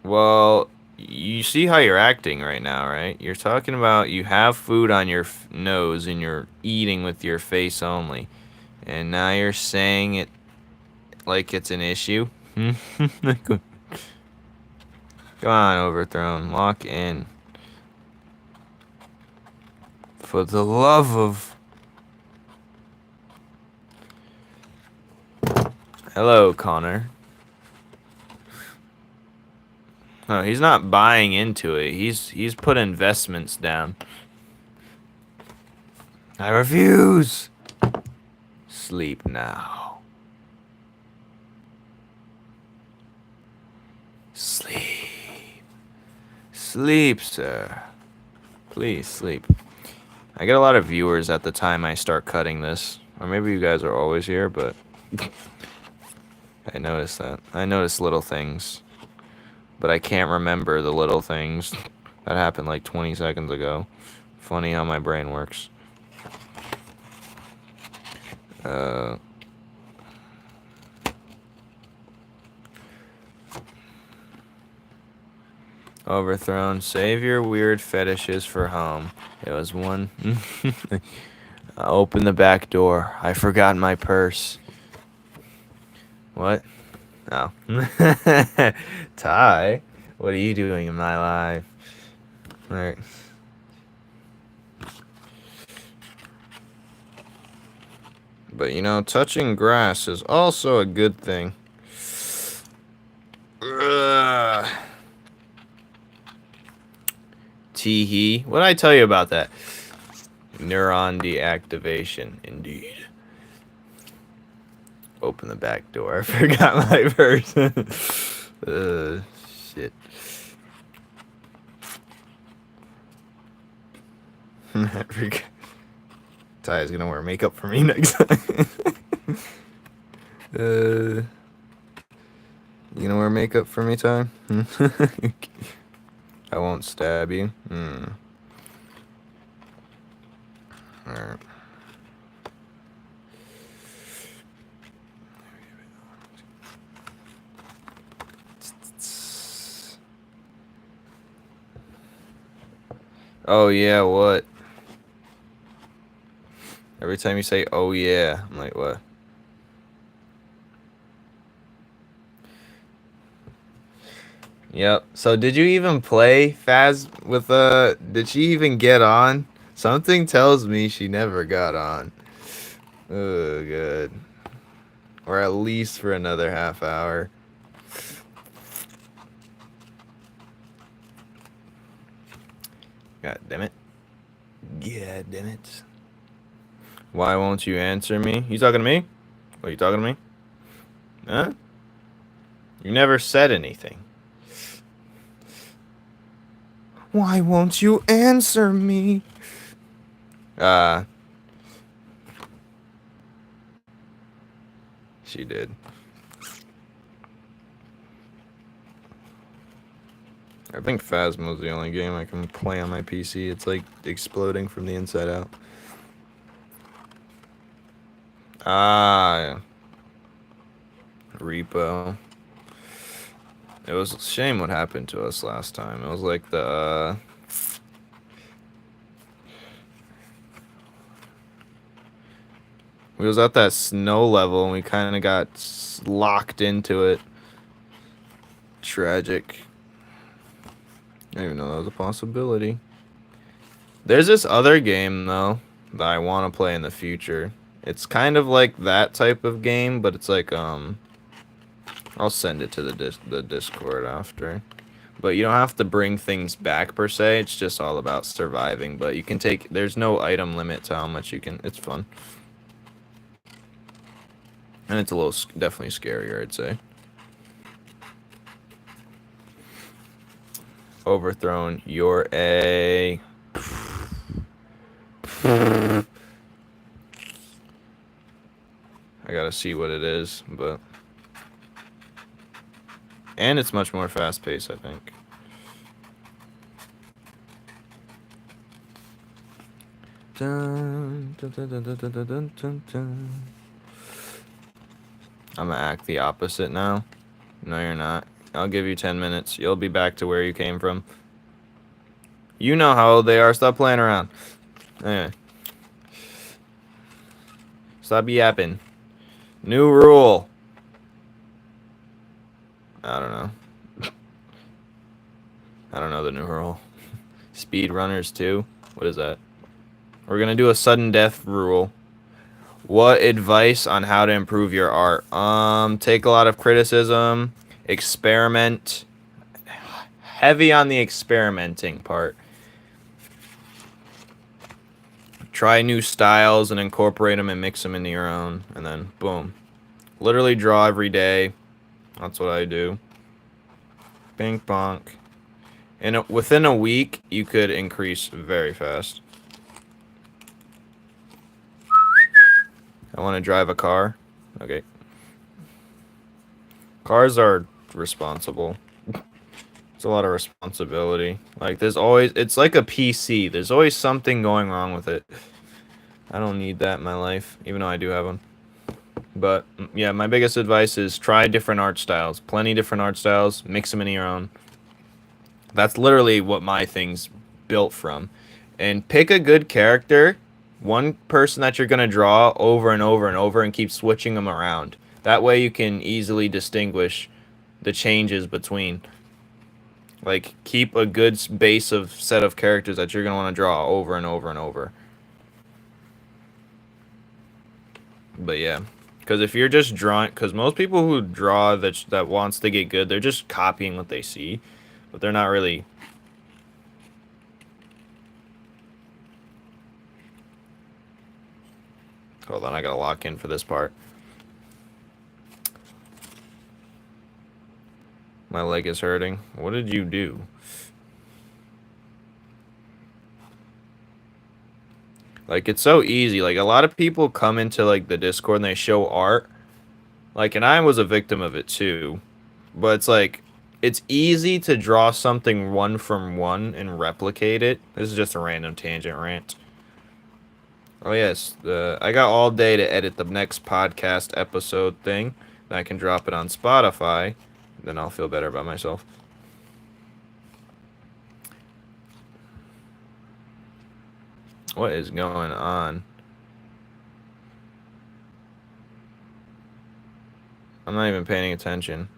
Well, you see how you're acting right now, right? You're talking about you have food on your nose and you're eating with your face only. And now you're saying it like it's an issue? Come on, Overthrown. Lock in. For the love of... Hello, Connor. No, he's not buying into it. He's put investments down. I refuse. Sleep now. Sleep. Sleep, sir. Please sleep. I get a lot of viewers at the time I start cutting this. Or maybe you guys are always here, but... I noticed that. I notice little things. But I can't remember the little things that happened like 20 seconds ago. Funny how my brain works. Overthrown. Save your weird fetishes for home. It was one. Open the back door. I forgot my purse. What? Oh. Ty, what are you doing in my life? Alright. But you know, touching grass is also a good thing. Teehee. What did I tell you about that? Neuron deactivation, indeed. Open the back door. I forgot my purse. Shit. I forgot. Ty is gonna wear makeup for me next time. You gonna wear makeup for me, Ty? I won't stab you. Alright. Oh yeah, what? Every time you say oh yeah, I'm like, what? Yep. So did you even play Faz with did she even get on? Something tells me she never got on. Oh good. Or at least for another half hour. God damn it. God damn it. Why won't you answer me? You talking to me? Are you talking to me? Huh? You never said anything. Why won't you answer me? She did. I think Phasmo's the only game I can play on my PC. It's like exploding from the inside out. Ah, Repo. It was a shame what happened to us last time. It was like the we was at that snow level and we kind of got locked into it. Tragic. I didn't even know that was a possibility. There's this other game though that I want to play in the future. It's kind of like that type of game, but it's like I'll send it to the Discord after. But you don't have to bring things back per se. It's just all about surviving. But you can take. There's no item limit to how much you can. It's fun. And it's a little definitely scarier, I'd say. Overthrown. You're a. I gotta see what it is, but. And it's much more fast paced, I think. Dun, dun, dun, dun, dun, dun, dun, dun, dun. I'm gonna act the opposite now. No, you're not. I'll give you 10 minutes. You'll be back to where you came from. You know how old they are. Stop playing around. Anyway. Stop yapping. New rule. I don't know. I don't know the new rule. Speedrunners too? What is that? We're gonna do a sudden death rule. What advice on how to improve your art? Take a lot of criticism. Experiment. Heavy on the experimenting part. Try new styles and incorporate them and mix them into your own. And then, boom. Literally draw every day. That's what I do. Ping pong. And within a week, you could increase very fast. I want to drive a car. Okay. Cars are responsible. It's a lot of responsibility. Like, there's always... It's like a PC. There's always something going wrong with it. I don't need that in my life, even though I do have one. But, yeah, my biggest advice is try different art styles. Plenty different art styles. Mix them into your own. That's literally what my thing's built from. And pick a good character. One person that you're going to draw over and over and over and keep switching them around. That way you can easily distinguish the changes between. Like, keep a good base of set of characters that you're going to want to draw over and over and over. But yeah. Because if you're just drawing... Because most people who draw that wants to get good, they're just copying what they see. But they're not really... Hold on, I gotta lock in for this part. My leg is hurting. What did you do? Like, it's so easy. Like, a lot of people come into, like, the Discord and they show art. Like, and I was a victim of it, too. But it's like... It's easy to draw something one from one and replicate it. This is just a random tangent rant. Oh yes, I got all day to edit the next podcast episode thing. Then I can drop it on Spotify. Then I'll feel better about myself. What is going on? I'm not even paying attention.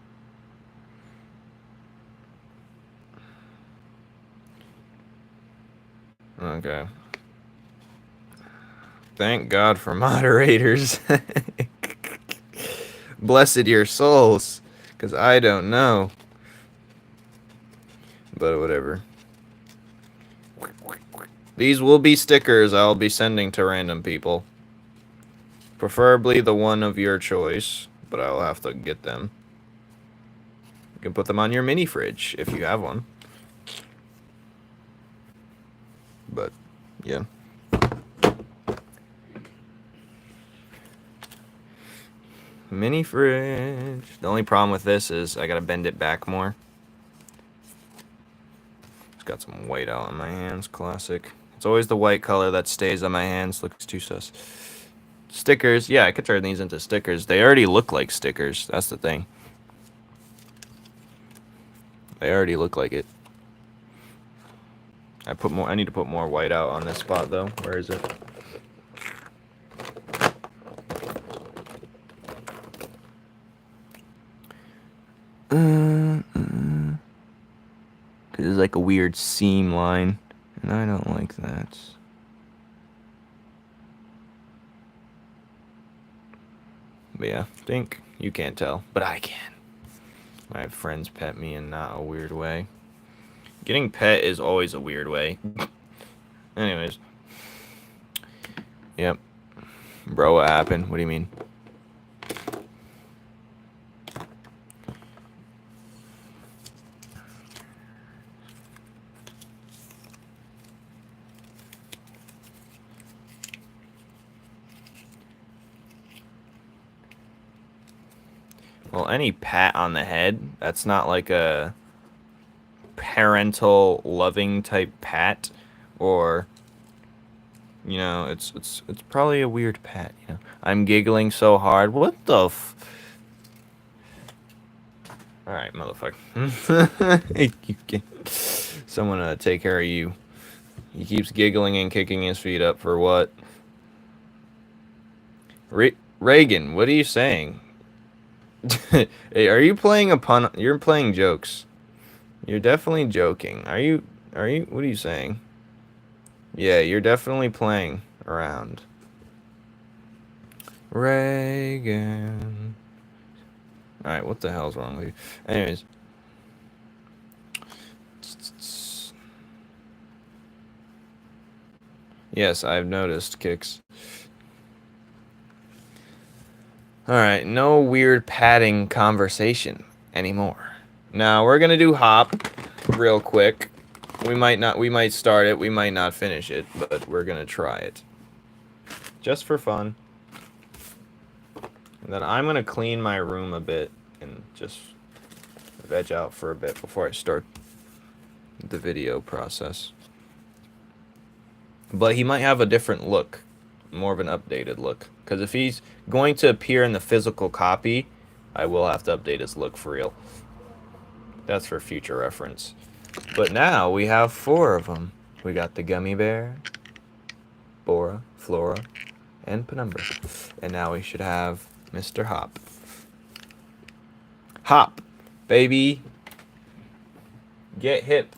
Okay. Thank God for moderators. Blessed your souls, because I don't know. But whatever. These will be stickers I'll be sending to random people. Preferably the one of your choice, but I'll have to get them. You can put them on your mini fridge if you have one. But, yeah. Mini fridge. The only problem with this is I gotta bend it back more. It's got some white out on my hands. Classic. It's always the white color that stays on my hands. Looks too sus. Stickers. Yeah, I could turn these into stickers. They already look like stickers. That's the thing. They already look like it. I need to put more white out on this spot though. Where is it? This is like a weird seam line, and I don't like that. But yeah, think you can't tell, but I can. My friends pet me in not a weird way. Getting pet is always a weird way. Anyways. Yep. Bro, what happened? What do you mean? Well, any pat on the head, that's not like a parental loving type pat, or you know, it's probably a weird pat, you know. I'm giggling so hard. What the f... Alright, motherfucker. Someone take care of you. He keeps giggling and kicking his feet up for what? Reagan, what are you saying? Hey, are you playing a pun? You're playing jokes. You're definitely joking. Are you, what are you saying? Yeah, you're definitely playing around. Reagan. Alright, what the hell's wrong with you? Anyways. Yes, I've noticed, Kicks. Alright, no weird padding conversation anymore. Now, we're gonna do hop real quick. We might start it, we might not finish it, but we're gonna try it. Just for fun. And then I'm gonna clean my room a bit and just veg out for a bit before I start the video process. But he might have a different look, more of an updated look. Because if he's going to appear in the physical copy, I will have to update his look for real. That's for future reference. But now we have 4 of them. We got the gummy bear, Bora, Flora, and Penumbra. And now we should have Mr. Hop. Hop, baby. Get hip.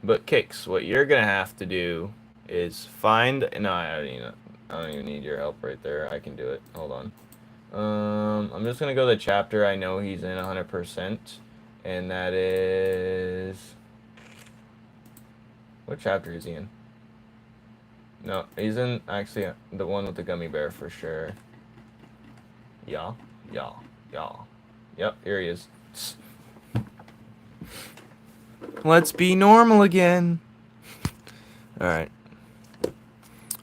But Kicks, what you're gonna have to do is find. No, I don't even need your help right there. I can do it. Hold on. I'm just gonna go to the chapter I know he's in 100%, and that is. What chapter is he in? No, he's in actually the one with the gummy bear for sure. Yeah. Yep, here he is. Let's be normal again. Alright.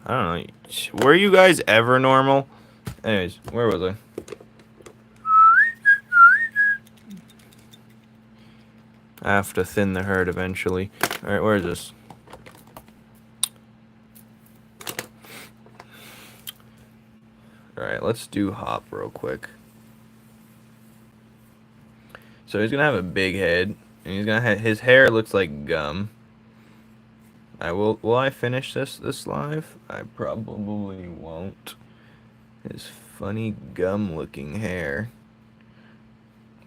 I don't know. Were you guys ever normal? Anyways, where was I? I have to thin the herd eventually. Alright, where is this? let's do Hop real quick. So he's gonna have a big head, and he's gonna have his hair looks like gum. Will I finish this live? I probably won't. His funny gum looking hair.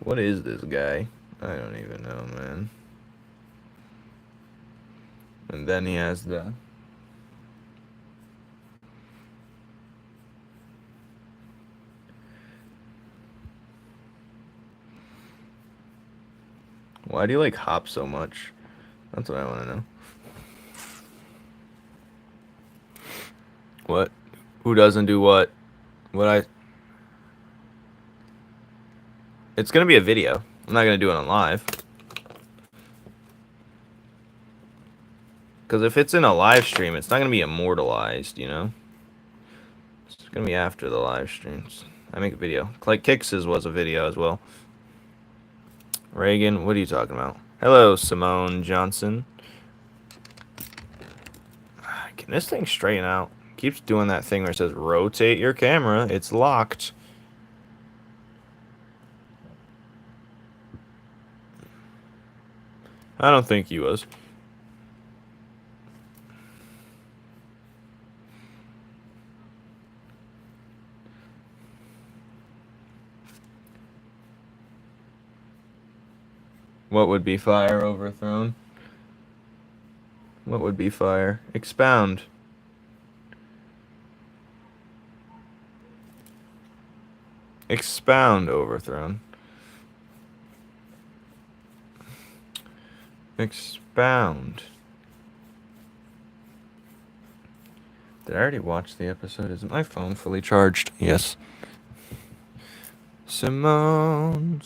What is this guy? I don't even know, man. And then he has the why do you like Hop so much? That's what I want to know. What? Who doesn't do what? It's gonna be a video. I'm not gonna do it on live. Because if it's in a live stream, it's not gonna be immortalized, you know? It's gonna be after the live streams. I make a video. Like Kix's was a video as well. Reagan, what are you talking about? Hello, Simone Johnson. Can this thing straighten out? Keeps doing that thing where it says rotate your camera. It's locked. I don't think he was. What would be fire overthrown? What would be fire? Expound. Expound overthrown. Expound. Did I already watch the episode? Is my phone fully charged? Yes. Simone.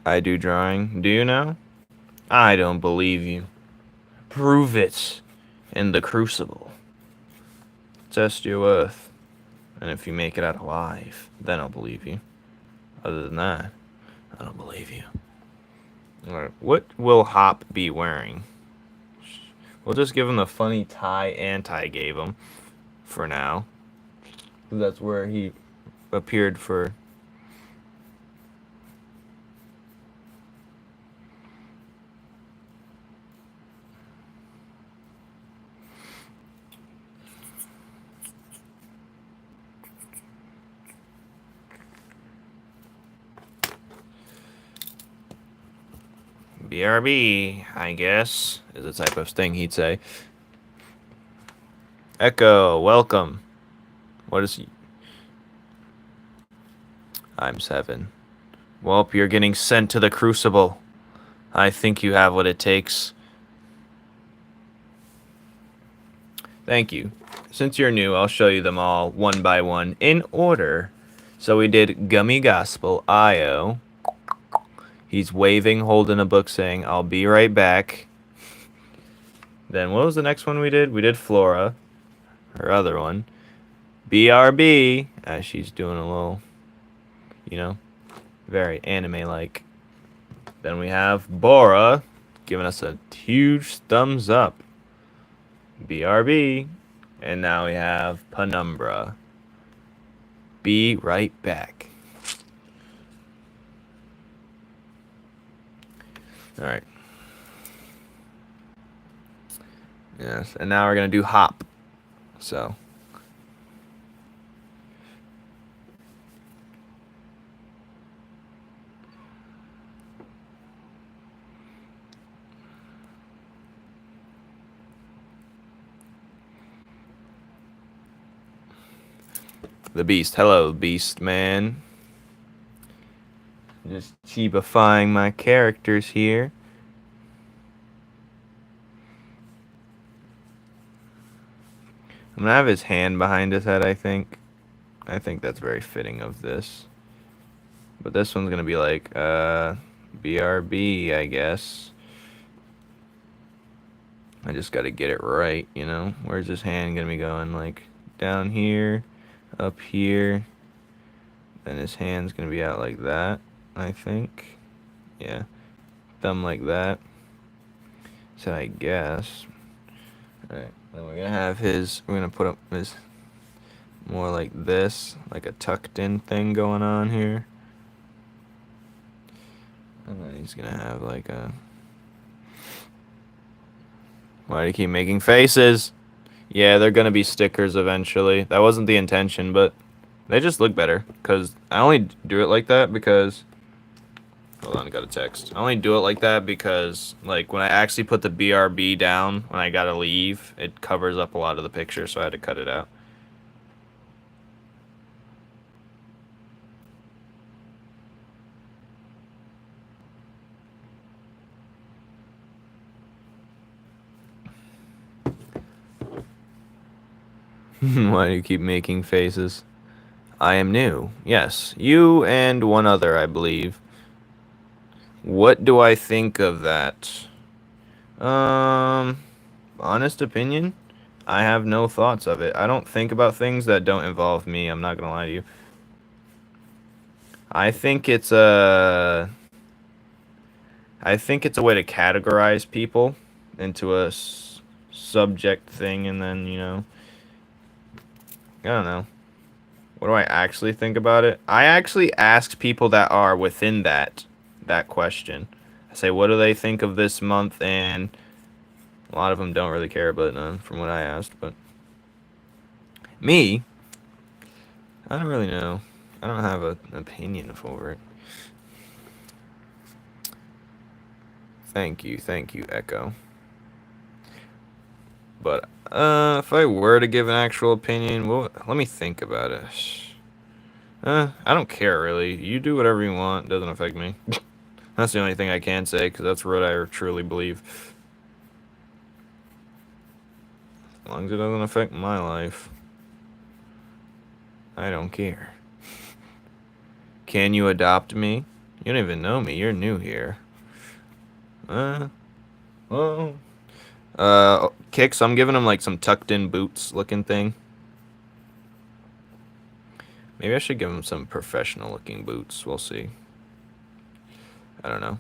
I do drawing. Do you know? I don't believe you. Prove it in the crucible. Test your worth. And if you make it out alive, then I'll believe you. Other than that, I don't believe you. Alright, what will Hop be wearing? We'll just give him the funny tie Anti gave him for now. That's where he appeared for. BRB, I guess, is the type of thing he'd say. Echo, welcome. What is he? I'm 7. Well, you're getting sent to the crucible. I think you have what it takes. Thank you. Since you're new, I'll show you them all one by one in order. So we did Gummy Gospel, IO. He's waving, holding a book saying, I'll be right back. Then what was the next one we did? We did Flora, her other one. BRB, as she's doing a little, you know, very anime-like. Then we have Bora, giving us a huge thumbs up. BRB. And now we have Penumbra. Be right back. Alright. Yes, and now we're going to do Hop. So. The Beast. Hello, Beast Man. Just cheapifying my characters here. I'm gonna have his hand behind his head, I think. I think that's very fitting of this. But this one's gonna be like, BRB, I guess. I just gotta get it right, you know? Where's his hand gonna be going? Like, down here, up here. Then his hand's gonna be out like that, I think. Yeah, thumb like that. So I guess. Alright, then we're gonna have his, we're gonna put up his more like this, like a tucked in thing going on here. And then he's gonna have like a, why do you keep making faces? Yeah, they're gonna be stickers eventually. That wasn't the intention, but they just look better. Because I only do it like that because, hold on, I got a text. I only do it like that because, like, when I actually put the BRB down, when I gotta leave, it covers up a lot of the picture, so I had to cut it out. Why do you keep making faces? I am new. Yes, you and one other, I believe. What do I think of that? Honest opinion? I have no thoughts of it. I don't think about things that don't involve me. I'm not gonna lie to you. I think it's a... I think it's a way to categorize people into a subject thing, and then, you know... I don't know. What do I actually think about it? I actually ask people that are within that question. I say, what do they think of this month? And a lot of them don't really care, but from what I asked. But me, I don't really know. I don't have an opinion over it. Thank you, Echo. But if I were to give an actual opinion, well, let me think about it. I don't care really. You do whatever you want. Doesn't affect me. That's the only thing I can say, because that's what I truly believe. As long as it doesn't affect my life, I don't care. Can you adopt me? You don't even know me. You're new here. Well, kicks. I'm giving him like some tucked in boots looking thing. Maybe I should give him some professional looking boots. We'll see. I don't know.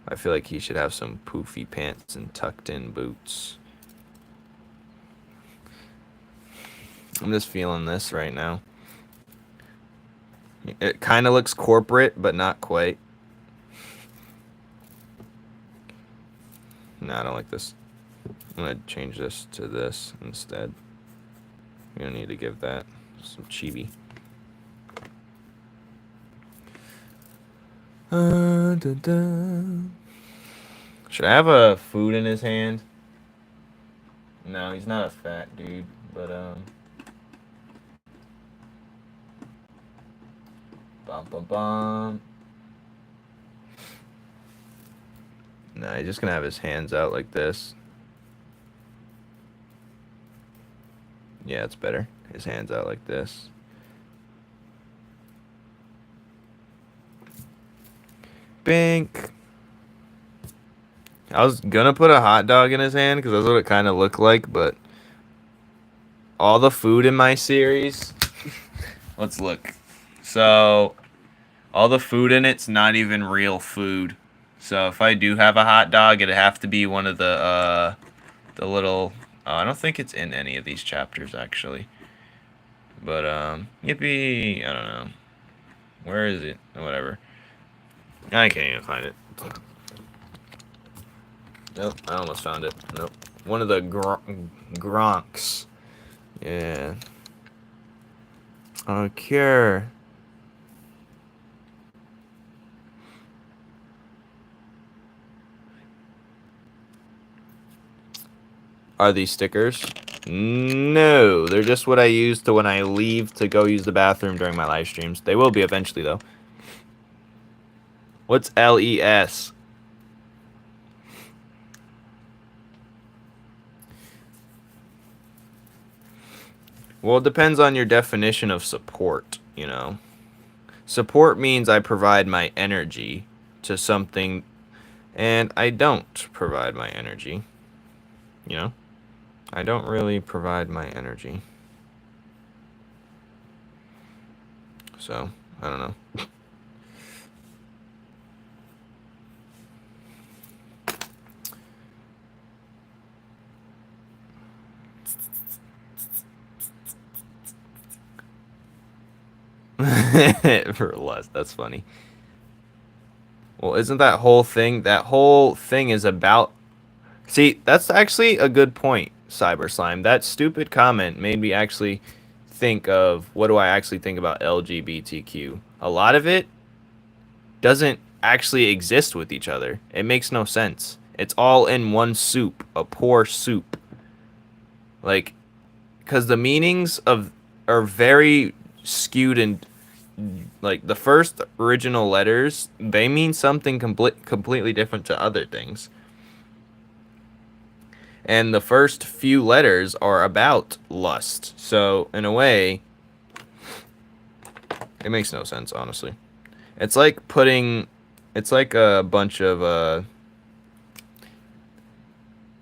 I feel like he should have some poofy pants and tucked in boots. I'm just feeling this right now. It kind of looks corporate, but not quite. No, I don't like this. I'm going to change this to this instead. You don't need to give that some chibi. Should I have a food in his hand? No, he's not a fat dude, but bum bum bum. Nah, he's just gonna have his hands out like this. Yeah, it's better. His hands out like this. Bink. I was gonna put a hot dog in his hand because that's what it kind of looked like, but all the food in my series. Let's look. So, all the food in it's not even real food. So if I do have a hot dog, it'd have to be one of the little. I don't think it's in any of these chapters actually. But yippee! I don't know. Where is it? Whatever. I can't even find it. Nope, I almost found it. Nope. One of the Gronks. Yeah. Okay. Are these stickers? No, they're just what I use to when I leave to go use the bathroom during my live streams. They will be eventually, though. What's LES? Well, it depends on your definition of support, you know. Support means I provide my energy to something, and I don't provide my energy, you know. I don't really provide my energy. So, I don't know. For less, that's funny. Well, isn't that whole thing? That whole thing is about. See, that's actually a good point, Cyber Slime. That stupid comment made me actually think of what do I actually think about LGBTQ. A lot of it doesn't actually exist with each other. It makes no sense. It's all in one soup, a poor soup. Like, because the meanings of are very skewed and like the first original letters, they mean something completely different to other things. And the first few letters are about lust. So, in a way, it makes no sense, honestly. It's like putting it's like a bunch of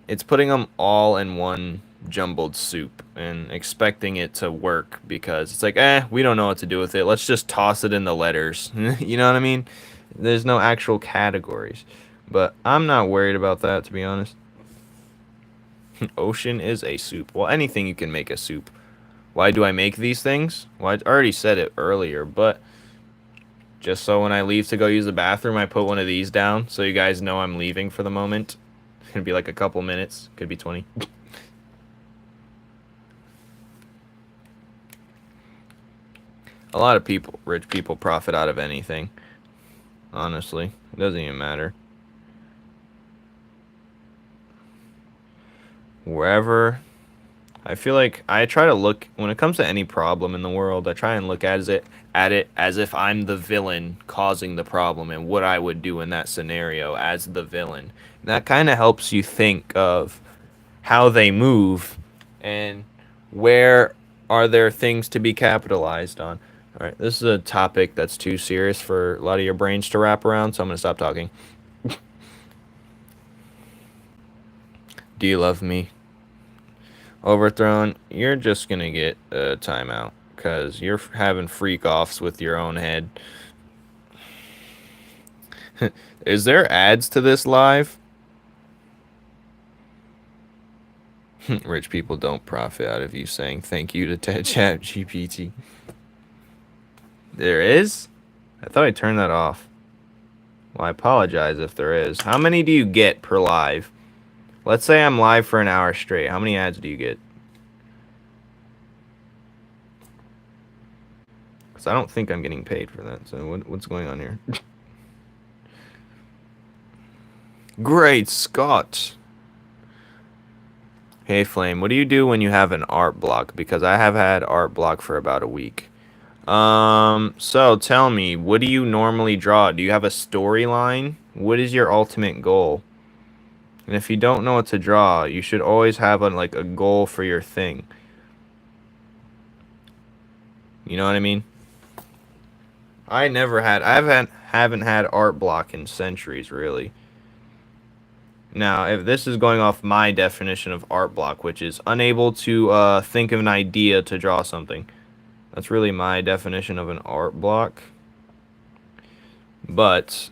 it's putting them all in one jumbled soup and expecting it to work because it's like, we don't know what to do with it. Let's just toss it in the letters. You know what I mean? There's no actual categories. But I'm not worried about that, to be honest. Ocean is a soup. Well, anything you can make a soup. Why do I make these things? Well, I already said it earlier, but just so when I leave to go use the bathroom, I put one of these down so you guys know I'm leaving for the moment. It's going to be like a couple minutes. Could be 20. A lot of people, rich people, profit out of anything. Honestly, it doesn't even matter. Wherever, I feel like I try to look when it comes to any problem in the world. I try and look at it as if I'm the villain causing the problem and what I would do in that scenario as the villain. And that kind of helps you think of how they move and where are there things to be capitalized on. All right, this is a topic that's too serious for a lot of your brains to wrap around, so I'm going to stop talking. Do you love me? Overthrown, you're just going to get a timeout because you're having freak offs with your own head. Is there ads to this live? Rich people don't profit out of you saying thank you to Chat GPT. There is? I thought I turned that off. Well, I apologize if there is. How many do you get per live? Let's say I'm live for an hour straight. How many ads do you get? Because I don't think I'm getting paid for that. So what's going on here? Great Scott. Hey Flame, what do you do when you have an art block? Because I have had art block for about a week. So tell me, what do you normally draw? Do you have a storyline? What is your ultimate goal? And if you don't know what to draw, you should always have a goal for your thing. You know what I mean? I haven't had art block in centuries, really. Now, if this is going off my definition of art block, which is unable to think of an idea to draw something. That's really my definition of an art block. But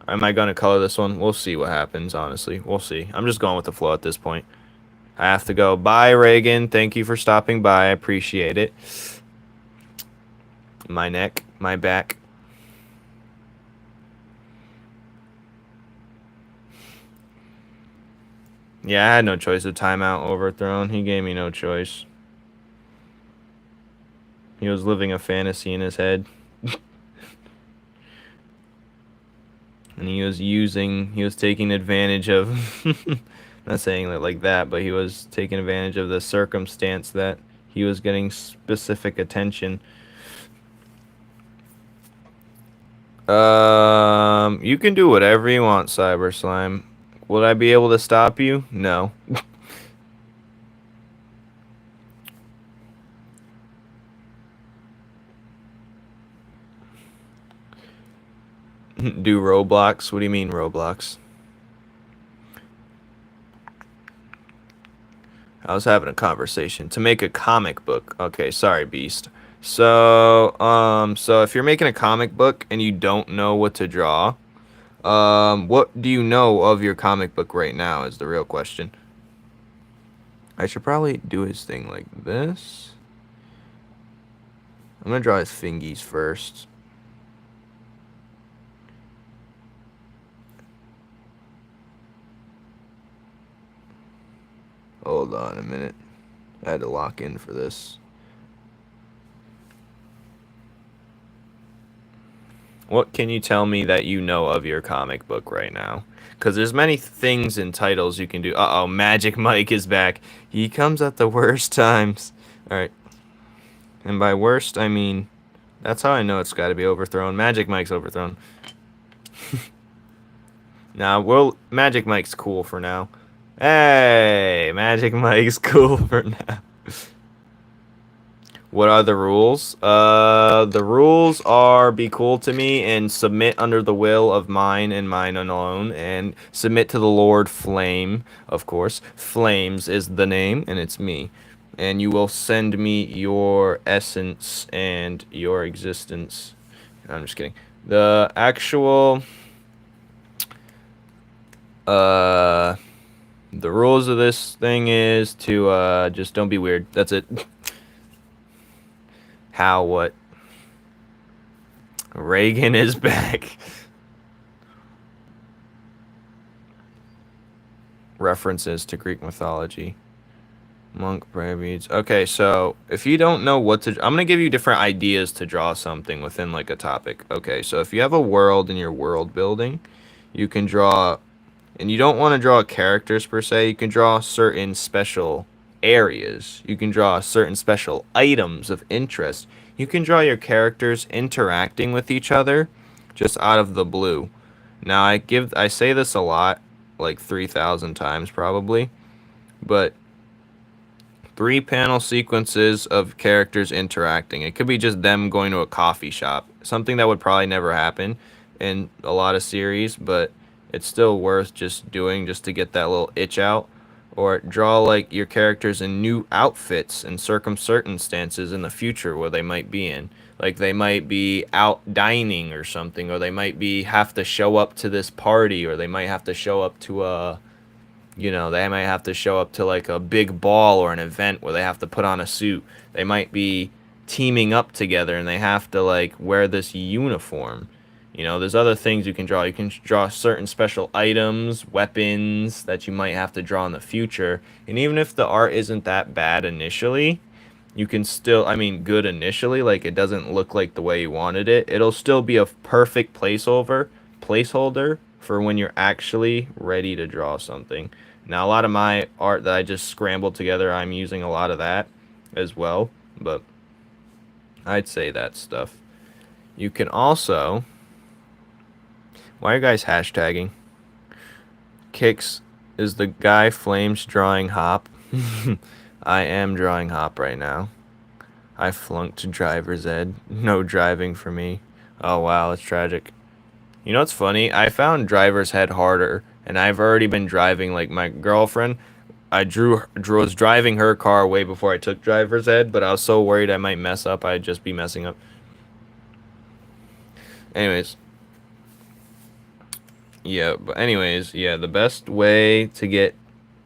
am I going to color this one? We'll see what happens, honestly. We'll see. I'm just going with the flow at this point. I have to go. Bye, Reagan. Thank you for stopping by. I appreciate it. My neck, my back. Yeah, I had no choice of timeout overthrown. He gave me no choice. He was living a fantasy in his head. And he was taking advantage of, not saying it like that, but he was taking advantage of the circumstance that he was getting specific attention. You can do whatever you want, Cyber Slime. Would I be able to stop you? No. Do Roblox? What do you mean Roblox? I was having a conversation to make a comic book. Okay, sorry, Beast. So if you're making a comic book and you don't know what to draw, what do you know of your comic book right now is the real question. I should probably do his thing like this. I'm gonna draw his fingies first. Hold on a minute. I had to lock in for this. What can you tell me that you know of your comic book right now? Because there's many things and titles you can do. Uh-oh, Magic Mike is back. He comes at the worst times. Alright. And by worst, I mean... That's how I know it's got to be overthrown. Magic Mike's overthrown. Nah, well, Magic Mike's cool for now. Hey, Magic Mike's cool for now. What are the rules? The rules are be cool to me and submit under the will of mine and mine alone, and submit to the Lord Flame, of course. Flames is the name, and it's me. And you will send me your essence and your existence. I'm just kidding. The actual... the rules of this thing is to, just don't be weird. That's it. How, what? Reagan is back. References to Greek mythology. Monk prayer beads. Okay, so if you don't know what to... I'm going to give you different ideas to draw something within, like, a topic. Okay, so if you have a world in your world building, you can draw... And you don't want to draw characters, per se. You can draw certain special areas. You can draw certain special items of interest. You can draw your characters interacting with each other just out of the blue. Now, I say this a lot, like 3,000 times probably, but 3-panel sequences of characters interacting. It could be just them going to a coffee shop. Something that would probably never happen in a lot of series, but it's still worth just doing just to get that little itch out. Or draw like your characters in new outfits and circumstances in the future where they might be in. Like they might be out dining or something, or they might be have to show up to this party, or they might have to show up to a... You know, they might have to show up to like a big ball or an event where they have to put on a suit. They might be teaming up together and they have to like wear this uniform. You know, there's other things you can draw. You can draw certain special items, weapons that you might have to draw in the future. And even if the art isn't that bad initially, you can still, I mean, good initially, like it doesn't look like the way you wanted it. It'll still be a perfect placeholder for when you're actually ready to draw something. Now, a lot of my art that I just scrambled together, I'm using a lot of that as well, but I'd say that stuff. You can also... Why are you guys hashtagging? Kicks is the guy Flames drawing Hop. I am drawing Hop right now. I flunked driver's ed. No driving for me. Oh wow, that's tragic. You know what's funny? I found driver's head harder, and I've already been driving, like, my girlfriend. I was driving her car way before I took driver's ed, but I was so worried I might mess up, I'd just be messing up. Anyways. Yeah, but anyways, yeah, the best way to get...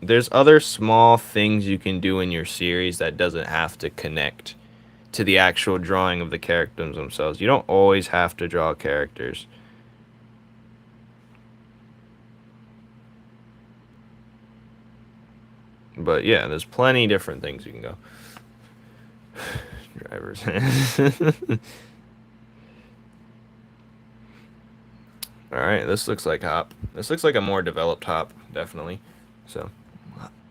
There's other small things you can do in your series that doesn't have to connect to the actual drawing of the characters themselves. You don't always have to draw characters. But yeah, there's plenty different things you can go. Drivers. Alright, this looks like Hop. This looks like a more developed Hop, definitely. So,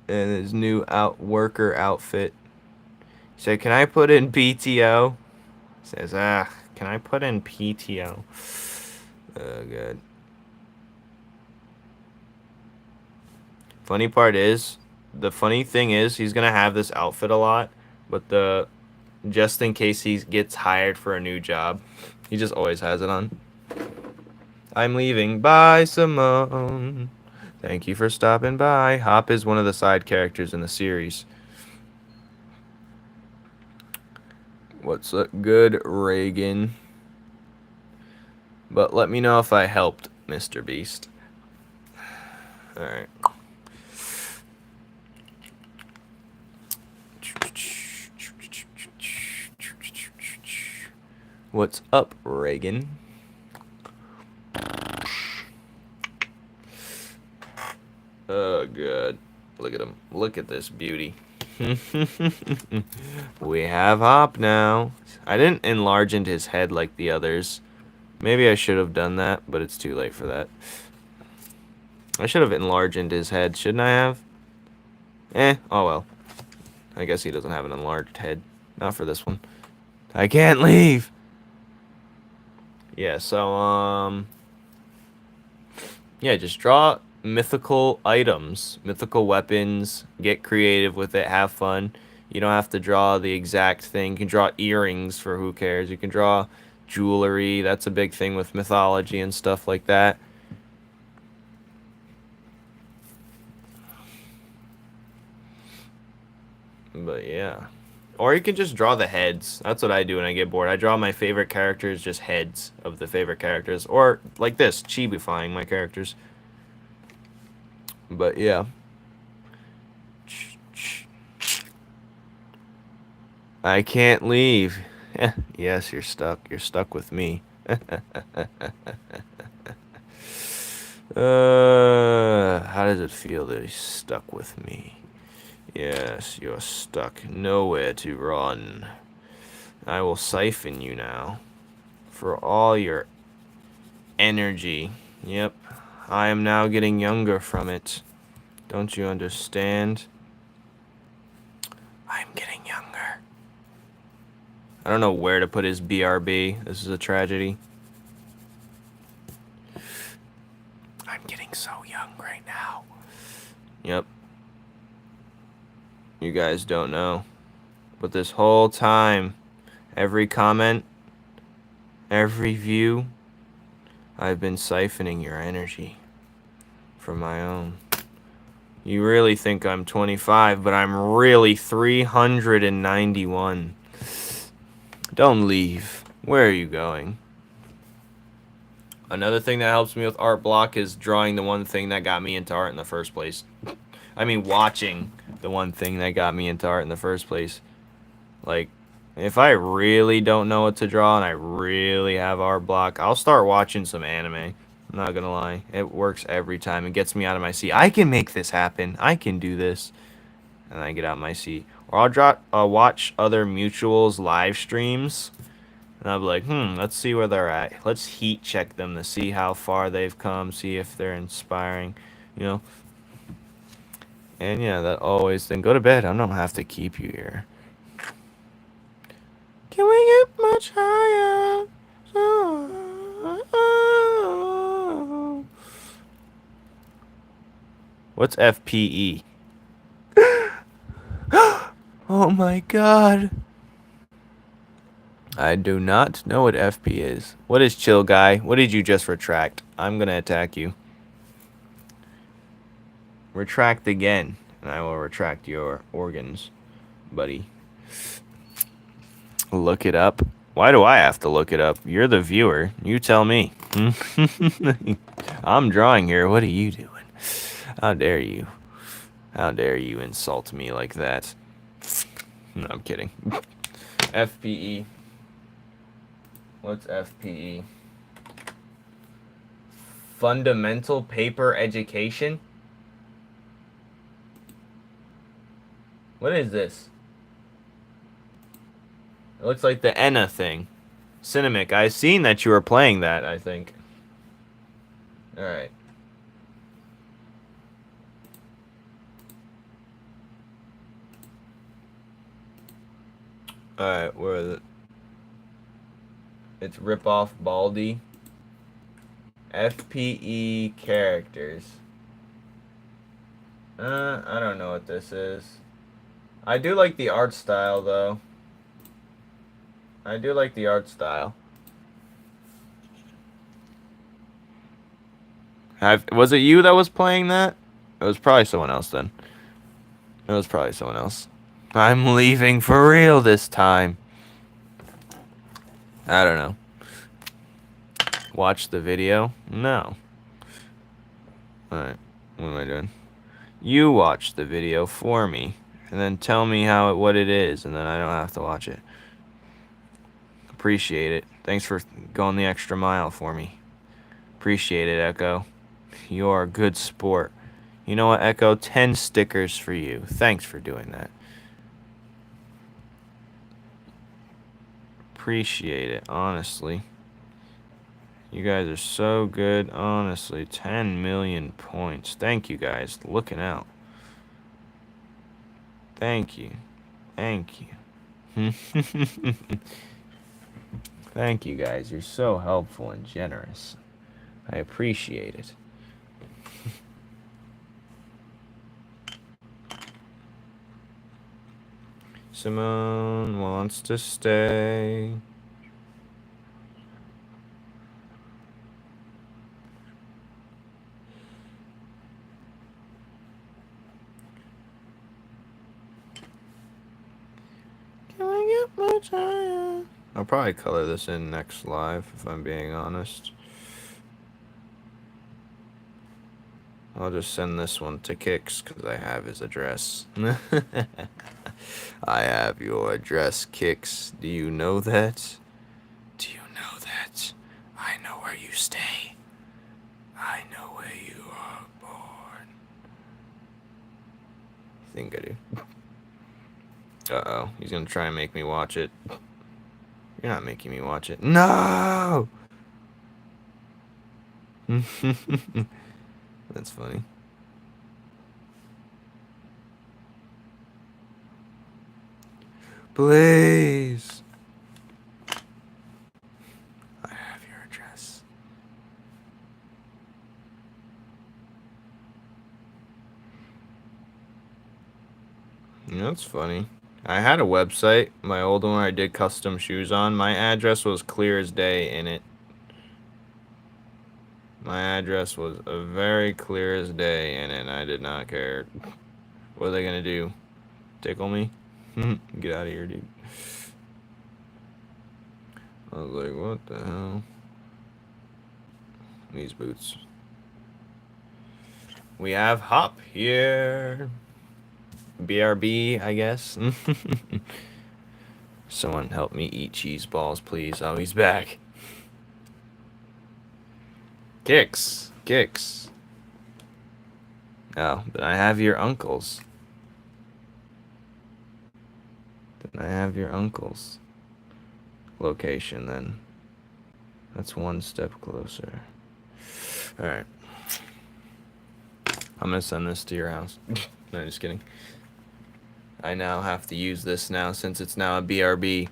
and his new worker outfit. So, can I put in PTO? Says, can I put in PTO? Oh, good. Funny part is, the funny thing is, he's gonna have this outfit a lot, but just in case he gets hired for a new job, he just always has it on. I'm leaving. Bye, Simone. Thank you for stopping by. Hop is one of the side characters in the series. What's up, good, Reagan? But let me know if I helped, Mr. Beast. Alright. What's up, Reagan? Oh, good. Look at him. Look at this beauty. We have Hop now. I didn't enlarge into his head like the others. Maybe I should have done that, but it's too late for that. I should have enlarged into his head, shouldn't I have? Oh well. I guess he doesn't have an enlarged head. Not for this one. I can't leave! Yeah, so, yeah, just draw mythical items, mythical weapons, get creative with it, have fun. You don't have to draw the exact thing. You can draw earrings for who cares. You can draw jewelry. That's a big thing with mythology and stuff like that. But yeah. Or you can just draw the heads. That's what I do when I get bored. I draw my favorite characters, just heads of the favorite characters. Or like this, chibifying my characters. But yeah. I can't leave. Yes, you're stuck. You're stuck with me. How does it feel to be stuck with me? Yes, you're stuck. Nowhere to run. I will siphon you now. For all your energy. Yep. I am now getting younger from it. Don't you understand? I'm getting younger. I don't know where to put his BRB. This is a tragedy. I'm getting so young right now. Yep. You guys don't know. But this whole time, every comment, every view, I've been siphoning your energy for my own. You really think I'm 25, but I'm really 391. Don't leave. Where are you going? Another thing that helps me with art block is drawing the one thing that got me into art in the first place. I mean, watching the one thing that got me into art in the first place. Like, if I really don't know what to draw and I really have art block, I'll start watching some anime. I'm not gonna lie. It works every time. It gets me out of my seat. I can make this happen. I can do this. And I get out of my seat. Or I'll watch other mutuals live streams. And I'll be like, let's see where they're at. Let's heat check them to see how far they've come. See if they're inspiring. You know? And yeah, that always... Then go to bed. I don't have to keep you here. Can we get much higher? What's FPE? Oh my god. I do not know what FP is. What is chill guy? What did you just retract? I'm gonna attack you. Retract again, and I will retract your organs, buddy. Look it up. Why do I have to look it up? You're the viewer. You tell me. I'm drawing here. What are you doing? How dare you? How dare you insult me like that? No, I'm kidding. FPE. What's FPE? Fundamental Paper Education? What is this? It looks like the Enna thing. Cinematic. I've seen that you were playing that, I think. Alright. Alright, where is it? It's Rip Off Baldy. FPE characters. I don't know what this is. I do like the art style, though. I do like the art style. Was it you that was playing that? It was probably someone else then. It was probably someone else. I'm leaving for real this time. I don't know. Watch the video? No. Alright, what am I doing? You watch the video for me. And then tell me what it is, and then I don't have to watch it. Appreciate it. Thanks for going the extra mile for me. Appreciate it, Echo. You're a good sport. You know what, Echo? 10 stickers for you. Thanks for doing that. Appreciate it, honestly. You guys are so good, honestly. 10 million points. Thank you, guys. Looking out. Thank you. Thank you. Thank you, guys. You're so helpful and generous. I appreciate it. Simone wants to stay. Can I get my time? I'll probably color this in next live, if I'm being honest. I'll just send this one to Kix, because I have his address. I have your address, Kix. Do you know that? Do you know that? I know where you stay. I know where you are born. I think I do. Uh-oh. He's gonna try and make me watch it. You're not making me watch it. No! That's funny. Please. I have your address. That's funny. I had a website, my old one where I did custom shoes on. My address was clear as day in it. My address was a very clear as day in it, and I did not care. What are they gonna do? Tickle me? Get out of here, dude. I was like, what the hell? These boots. We have Hop here. BRB, I guess. Someone help me eat cheese balls, please. Oh, he's back. Kicks. Kicks. Oh, then I have your uncle's. Then I have your uncle's location, then. That's one step closer. Alright. I'm gonna send this to your house. No, just kidding. I now have to use this now since it's now a BRB.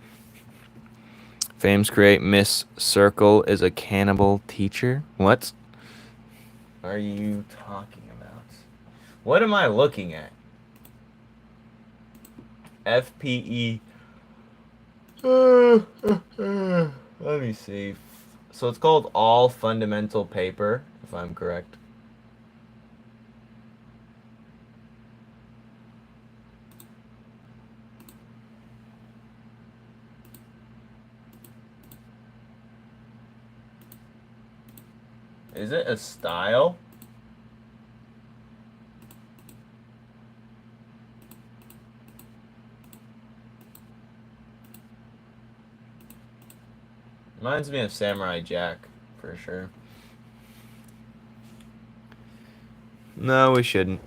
FlamesCreate Miss Circle is a cannibal teacher. What are you talking about? What am I looking at? FPE. Let me see. So it's called All Fundamental Paper, if I'm correct. Is it a style? Reminds me of Samurai Jack, for sure. No, we shouldn't.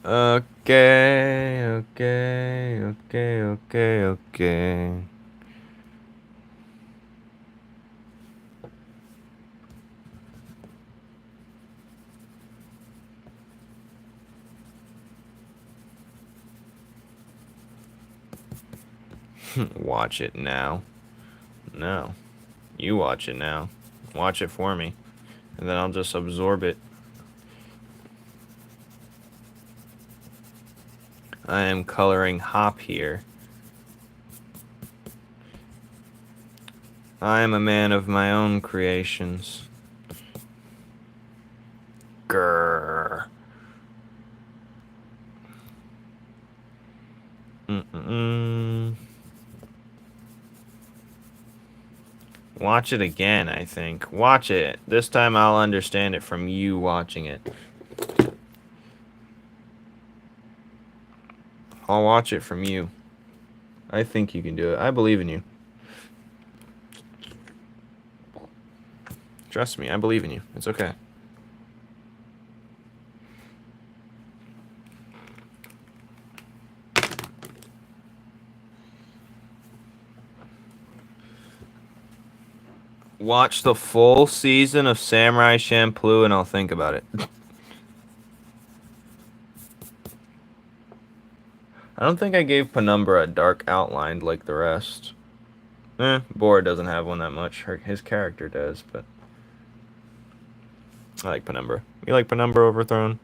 Okay, okay, okay, okay, okay. Watch it now. No. You watch it now. Watch it for me. And then I'll just absorb it. I am coloring Hop here. I am a man of my own creations. Grrr. Watch it again, I think. Watch it. This time I'll understand it from you watching it. I'll watch it from you. I think you can do it. I believe in you. Trust me, I believe in you. It's okay. Watch the full season of Samurai Champloo and I'll think about it. I don't think I gave Penumbra a dark outline like the rest. Bor doesn't have one that much. His character does, but I like Penumbra. You like Penumbra Overthrown?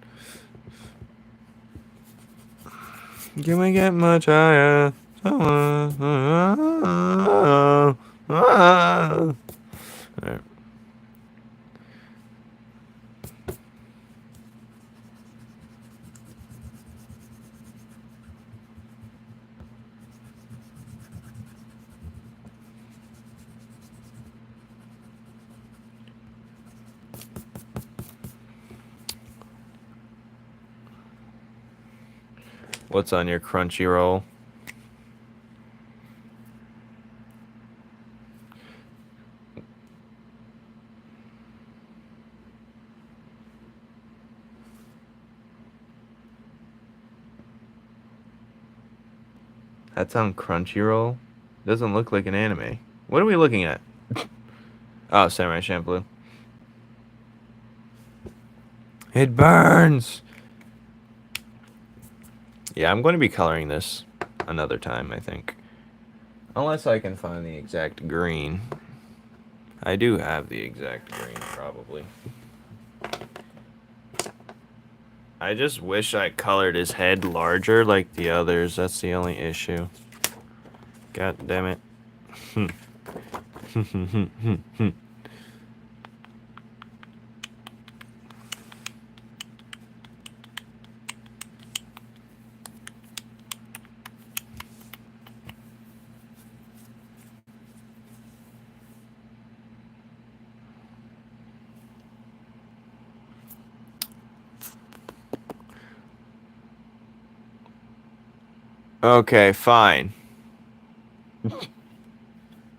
Can we get much higher? Alright. What's on your Crunchyroll? That's on Crunchyroll? Doesn't look like an anime. What are we looking at? Oh, Samurai Champloo. It burns! Yeah, I'm going to be coloring this another time, I think. Unless I can find the exact green. I do have the exact green, probably. I just wish I colored his head larger like the others. That's the only issue. God damn it. Okay, fine.